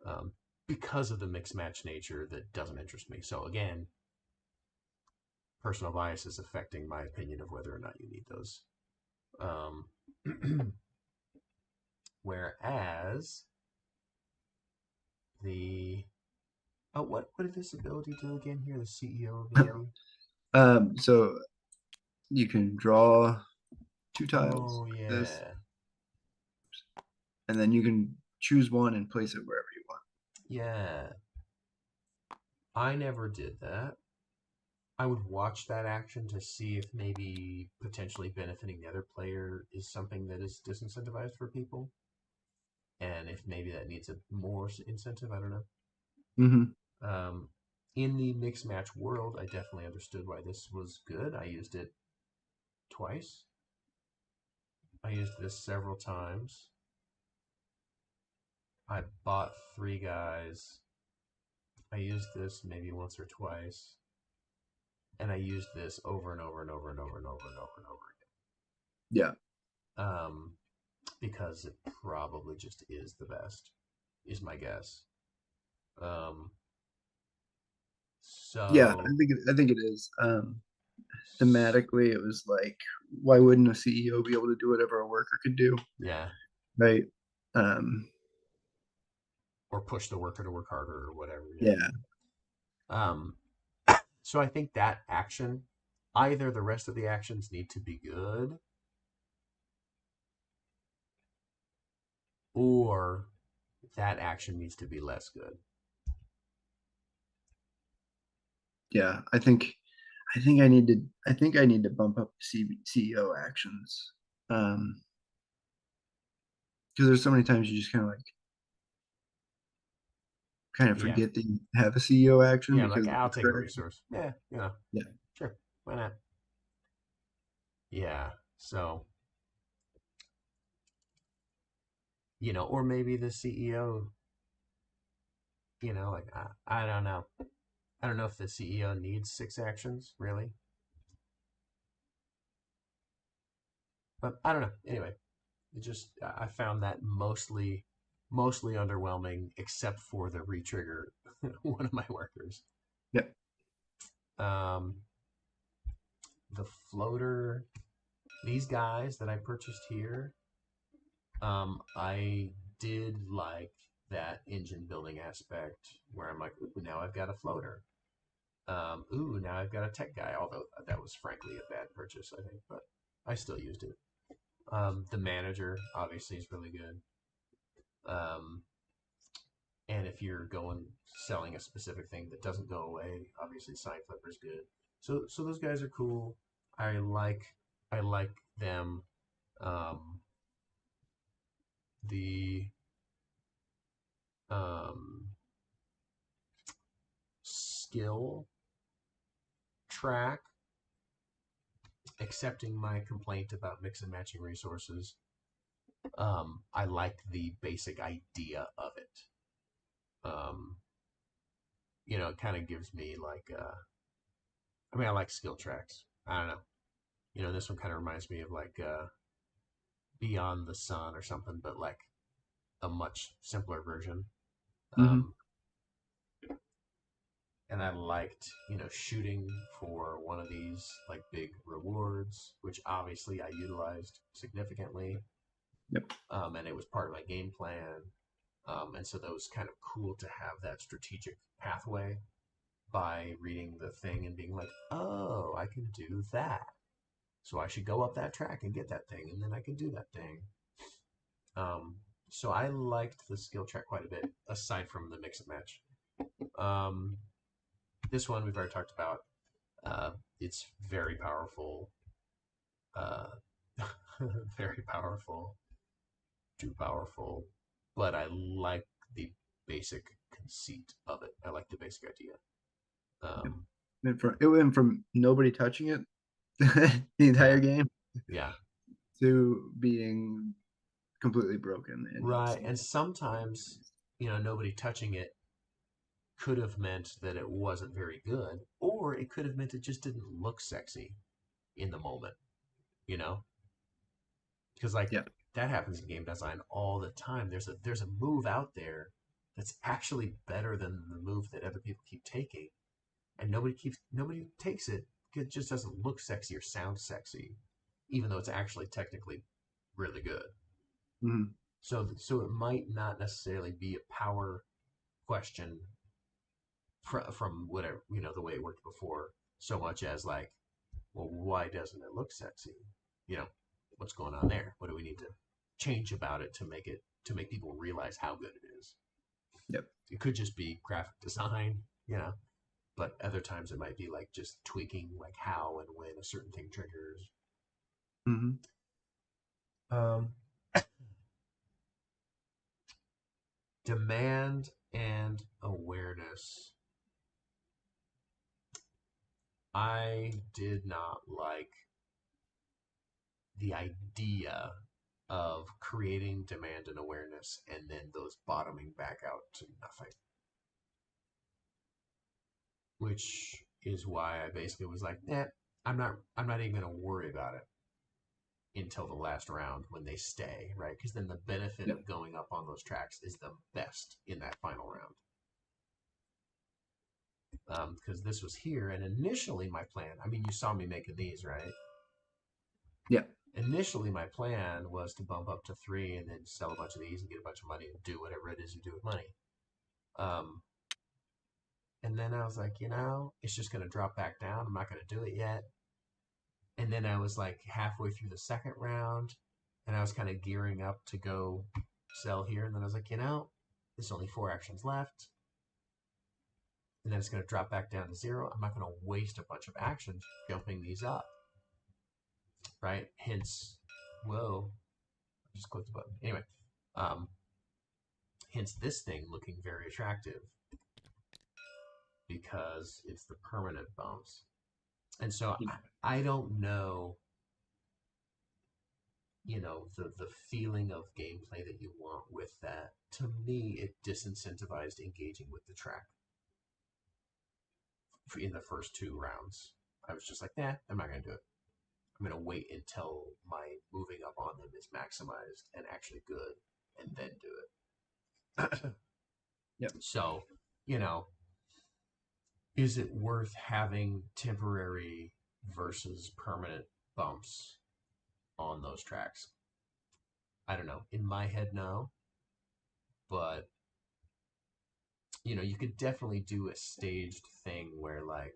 um, because of the mix match nature that doesn't interest me. So again, personal bias is affecting my opinion of whether or not you need those. Um, whereas the what did this ability do again here? The CEO ability. So you can draw 2 tiles Oh like this, yeah, and then you can choose one and place it wherever you want. yeah. I never did that. I would watch that action to see if maybe potentially benefiting the other player is something that is disincentivized for people, and if maybe that needs a more incentive. I don't know. Mm-hmm. Um, in the mix match world, I definitely understood why this was good. I used it twice. I used this several times. I bought 3 guys. I used this maybe once or twice. And I used this over and over and over and over and over and over and over Yeah. again. Because it probably just is the best, is my guess. Um, Yeah, so I think it is. Thematically, it was like, why wouldn't a CEO be able to do whatever a worker could do, yeah, right? Um, or push the worker to work harder or whatever. Yeah. yeah, Um, so I think that action, either the rest of the actions need to be good, or that action needs to be less good. yeah. I think I need to bump up CEO actions. Um, because there's so many times you just kind of Yeah. forget that you have a CEO action Yeah, I'm because like, of the I'll take a worker action. resource. Yeah, Yeah. sure. Why not? Yeah. So, or maybe the CEO, like, I don't know. I don't know if the CEO needs 6 actions, really. But I don't know. Anyway, I found that mostly underwhelming, except for the retrigger one of my workers. Yeah. Um, the floater, these guys that I purchased here, I did like that engine building aspect where I'm like, ooh, now I've got a floater. Ooh, now I've got a tech guy. Although that was frankly a bad purchase, I think, but I still used it. The manager obviously is really good. Um, and if you're going selling a specific thing that doesn't go away, obviously sign flipper is good. So those guys are cool. I like I like them. Um, the um, skill track, accepting my complaint about mix and matching resources. I like the basic idea of it. Um, it kind of gives me like, I like skill tracks. I don't know. This one kind of reminds me of like Beyond the Sun or something, but like a much simpler version. Mm-hmm. Um, and I liked, shooting for one of these like big rewards, which obviously I utilized significantly. Yep. And it was part of my game plan. And so that was kind of cool to have that strategic pathway by reading the thing and being like, oh, I can do that. So I should go up that track and get that thing, and then I can do that thing. Um, so I liked the skill track quite a bit, aside from the mix and match. Um, this one we've already talked about. Uh, it's very powerful. Uh, very powerful. Too powerful. But I like the basic conceit of it. I like the basic idea. Yep. Um, It went from nobody touching it the entire yeah, game yeah, to being completely broken and right. useless. And sometimes, nobody touching it could have meant that it wasn't very good, or it could have meant it just didn't look sexy. in the moment, you know? Because like Yeah. that happens in game design all the time. There's a move out there that's actually better than the move that other people keep taking, and nobody takes it. It just doesn't look sexy or sound sexy, even though it's actually technically really good. Hmm. So it might not necessarily be a power question from whatever, the way it worked before, so much as like, well, why doesn't it look sexy? You know, what's going on there? What do we need to change about it to make people realize how good it is? Yep. It could just be graphic design, but other times it might be like just tweaking like how and when a certain thing triggers. Hmm. Um, Demand and awareness. I did not like the idea of creating demand and awareness and then those bottoming back out to nothing. Which is why I basically was like, I'm not even gonna worry about it until the last round when they stay, right? Because then the benefit Yep. of going up on those tracks is the best in that final round. Because this was here, and initially my plan, I mean, you saw me making these, right? Yeah. Initially, my plan was to bump up to 3 and then sell a bunch of these and get a bunch of money and do whatever it is you do with money. Um, and then I was like, it's just going to drop back down. I'm not going to do it yet. And then I was like halfway through the second round, and I was kind of gearing up to go sell here. And then I was like, there's only 4 actions left. And then it's going to drop back down to 0. I'm not going to waste a bunch of actions jumping these up, right? Hence, whoa, I just clicked the button. Anyway, um, hence this thing looking very attractive because it's the permanent bumps. And so I don't know, the feeling of gameplay that you want with that. To me, it disincentivized engaging with the track in the first 2 rounds. I was just like, I'm not going to do it. I'm going to wait until my moving up on them is maximized and actually good and then do it. Yep. So, you know, is it worth having temporary versus permanent bumps on those tracks? I don't know. In my head, no. But, you could definitely do a staged thing where like,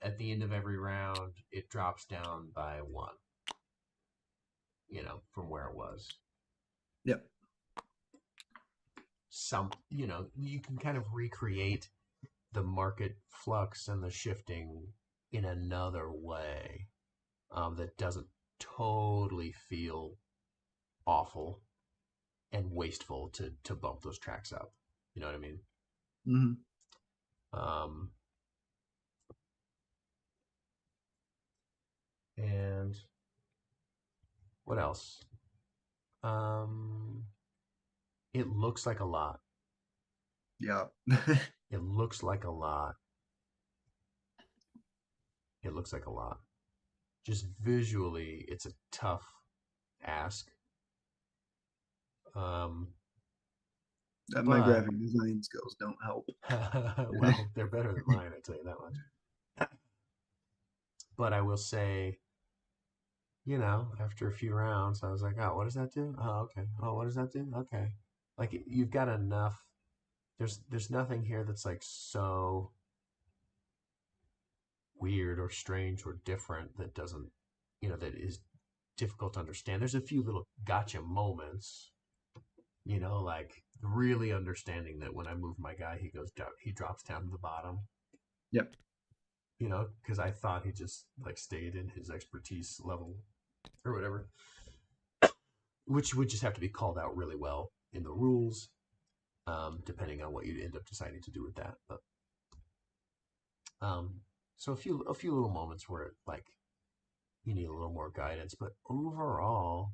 at the end of every round, it drops down by 1, from where it was. Yep. You can kind of recreate the market flux and the shifting in another way, that doesn't totally feel awful and wasteful to bump those tracks up. You know what I mean? Hmm. Um, and what else? Um, it looks like a lot. Yeah. It looks like a lot. It looks like a lot. Just visually, it's a tough ask. Um, My but graphic design skills don't help. well, they're better than mine. I tell you that much. But I will say, after a few rounds, I was like, oh, what does that do? Oh, okay. Oh, what does that do? Okay. Like you've got enough. There's nothing here that's like so weird or strange or different that doesn't, that is difficult to understand. There's a few little gotcha moments, like really understanding that when I move my guy, he drops down to the bottom. Yep. Because I thought he just like stayed in his expertise level or whatever, which would just have to be called out really well in the rules, depending on what you end up deciding to do with that. But so a few little moments where like you need a little more guidance, but overall,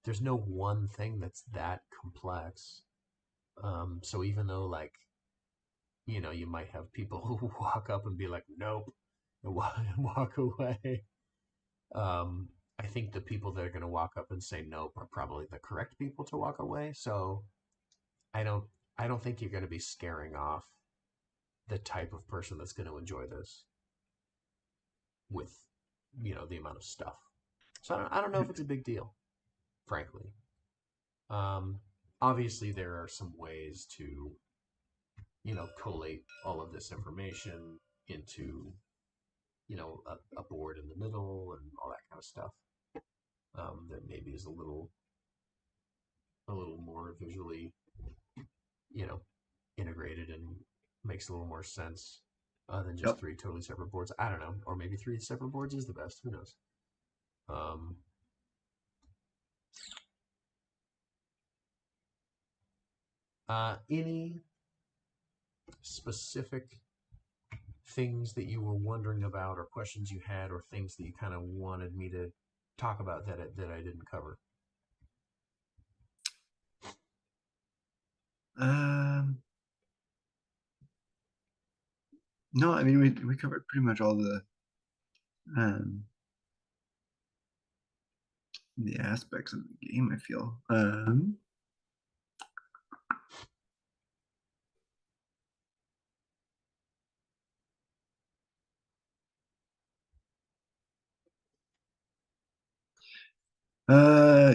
there's no one thing that's that complex. So even though like you might have people who walk up and be like, nope, and walk away. Um, I think the people that are going to walk up and say nope are probably the correct people to walk away. So I don't, I don't think you're going to be scaring off the type of person that's going to enjoy this with, the amount of stuff. So I don't know if it's a big deal, frankly. Um, Obviously, there are some ways to, collate all of this information into, a board in the middle and all that kind of stuff. That maybe is a little more visually, you know, integrated and makes a little more sense than just Yep. three totally separate boards. I don't know, or maybe three separate boards is the best. Who knows? Um, any specific things that you were wondering about, or questions you had, or things that you kind of wanted me to talk about that I didn't cover? Um, no, I mean we covered pretty much all um the aspects of the game, I feel.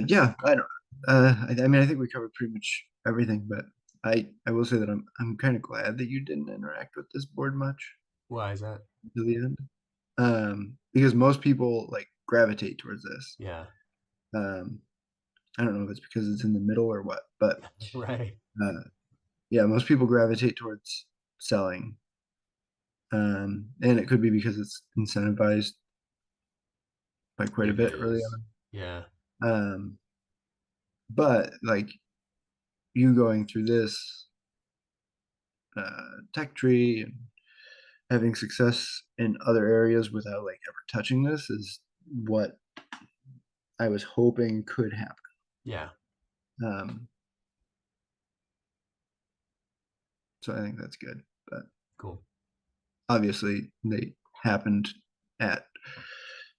Yeah, I don't. I mean, I think we covered pretty much everything, but I will say that I'm kind of glad that you didn't interact with this board much Why is that? to the end. Because most people like gravitate towards this. Yeah, Um, I don't know if it's because it's in the middle or what, but right. uh, yeah, most people gravitate towards selling. And it could be because it's incentivized by quite a It bit early is. Yeah, on. But like you going through this tech tree and having success in other areas without like ever touching this is what I was hoping could happen. yeah, Um, so I think that's good. But cool. obviously, they happened at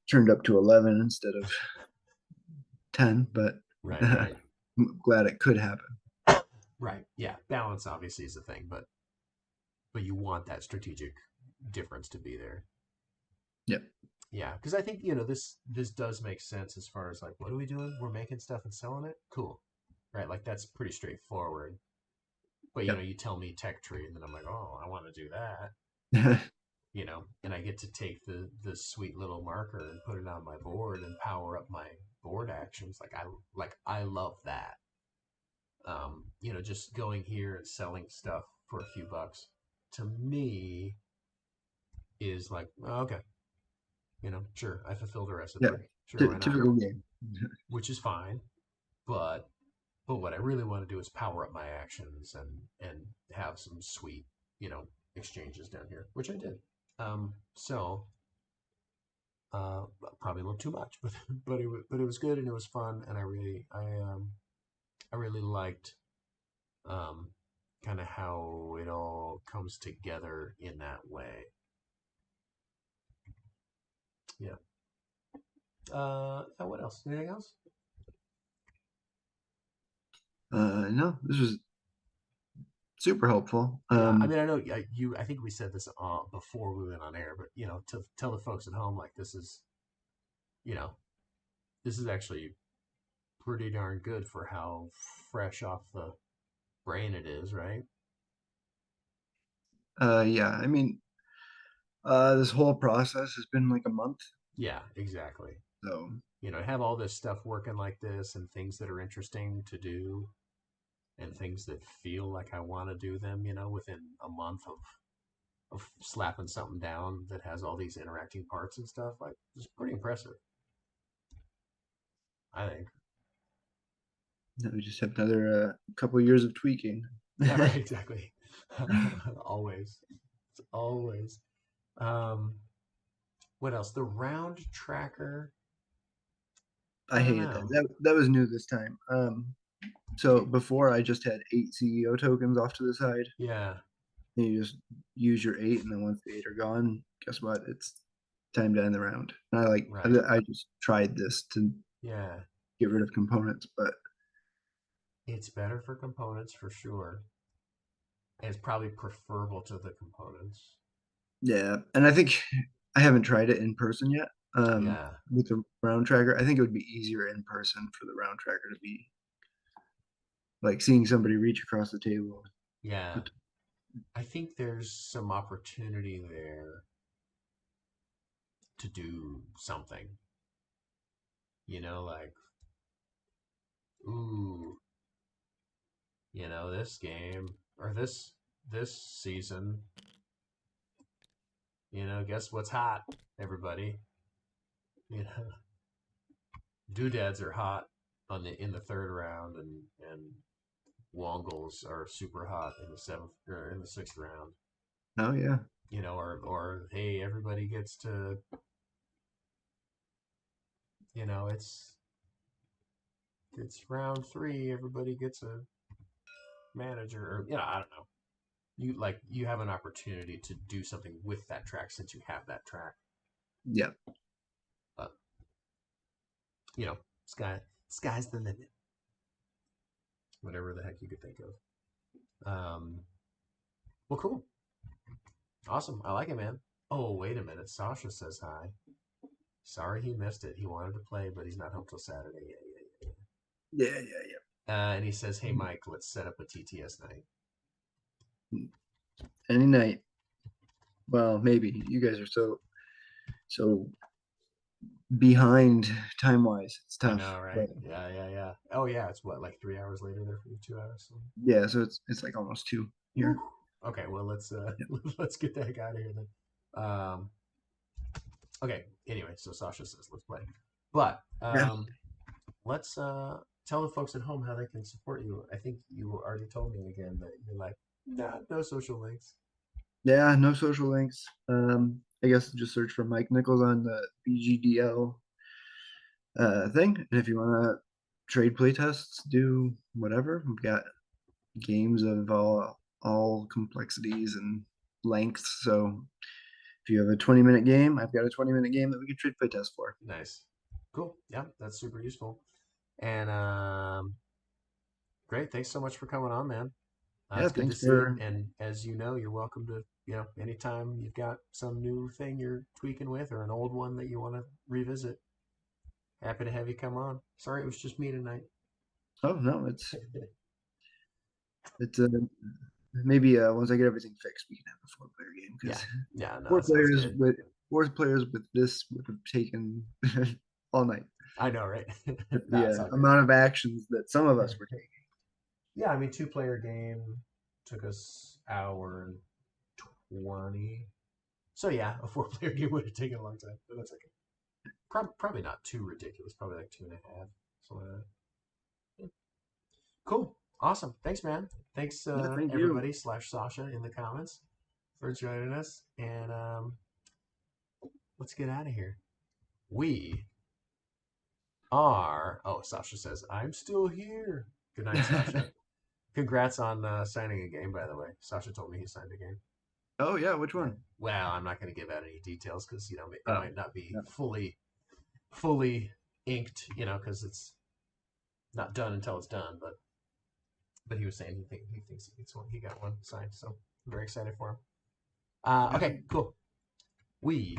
turned up to 11 instead of 10. But Right, I'm right, glad it could happen. right. Yeah, balance obviously is a thing, but you want that strategic difference to be there. Yep. Yeah, because I think this does make sense as far as like, what are we doing? We're making stuff and selling it. Cool, right? Like that's pretty straightforward. But Yep. you tell me tech tree, and then I'm like, oh, I want to do that. And I get to take the sweet little marker and put it on my board and power up my board actions. Like I love that. Just going here and selling stuff for a few bucks to me is like, oh, okay, sure, I fulfilled a Yeah. recipe. Sure, why not? Typical game. Which is fine, but what I really want to do is power up my actions and have some sweet, exchanges down here, which I did. So uh, probably a little too much, but it was good and it was fun, and I really liked kind of how it all comes together in that way. Yeah. What else? Anything else? No, this was super helpful. Yeah, I mean, I know you. I think we said this before we went on air, but to tell the folks at home, like you know, this is actually pretty darn good for how fresh off the brain it is, right? Yeah, I mean, this whole process has been like a month. Yeah, exactly. So Have all this stuff working like this and things that are interesting to do and things that feel like I want to do them, within a month of slapping something down that has all these interacting parts and stuff. Like, it's pretty impressive, I think. now we just have another couple years of tweaking. Yeah, right, exactly. Always. It's always. Um, what else? The round tracker. I I don't hated that. know. That was new this time. So before I just had 8 CEO tokens off to the side, Yeah. And you just use your 8, and then once the 8 are gone, guess what? It's time to end the round. And Right. I just tried this to Yeah. get rid of components, but It's better for components for sure. And it's probably preferable to the components. yeah. And I think I haven't tried it in person yet. Yeah. With the round tracker, I think it would be easier in person for the round tracker to be like seeing somebody reach across the table. Yeah. I think there's some opportunity there to do something. Like, ooh, this game or this season, guess what's hot, everybody? You know, doodads are hot in the third round, and wongles are super hot in the seventh or in the sixth round. Oh yeah. Or hey, everybody gets to, it's round three, everybody gets a manager, or I don't know. You have an opportunity to do something with that track since you have that track. Yeah. But sky's the limit. Whatever the heck you could think of. Well, cool, awesome. I like it, man. Oh, wait a minute. Sasha says hi. Sorry he missed it. He wanted to play, but he's not home till Saturday. Yeah, yeah, And he says, "Hey, Mike, let's set up a TTS night." yeah. Any night. Well, maybe you guys are so behind time wise. It's I tough. know, right? But Yeah, yeah, yeah. Oh, yeah. It's what, like 3 hours later there for you, 2 hours. So. yeah, so it's like almost 2 Whew. here. Okay, well let's Yeah. let's get the heck out of here then. Okay. Anyway, so Sasha says let's play, but Yeah. let's tell the folks at home how they can support you. I think you already told me again that you're like, nah, no social links. Yeah, no social links. I guess just search for Mike Nichols on the BGDL thing. And if you want to trade playtests, do whatever. We've got games of all complexities and lengths. So if you have a 20-minute game, I've got a 20-minute game that we can trade playtest for. Nice, cool. Yeah, that's super useful. And great. Thanks so much for coming on, man. Yeah, It's good to thanks see you. for And as you know, you're welcome to, anytime you've got some new thing you're tweaking with or an old one that you want to revisit. Happy to have you come on. Sorry, it was just me tonight. oh no, it's maybe once I get everything fixed, we can have a 4-player game Yeah. because Yeah, no, four that sounds players good. with 4 players with this would have taken all night. I know, right? No, it's The all good. amount of actions that some of us were taking. Yeah, I mean, two-player game took us hour and 20. So yeah, a four-player game would have taken a long time, but that's okay. Probably not too ridiculous. Probably like 2.5. Something like that. Yeah. Cool. Awesome. Thanks, man. Thanks, Yeah, thank you. everybody / Sasha in the comments for joining us. And let's get out of here. We are. Oh, Sasha says, I'm still here. Good night, Sasha. Congrats on signing a game, by the way. Sasha told me he signed a game. Oh yeah, which Yeah. one? Well, I'm not going to give out any details because it Oh, might not be yeah. fully inked, because it's not done until it's done. But he was saying he thinks he got one signed, so I'm very excited for him. Yeah. Okay, cool. We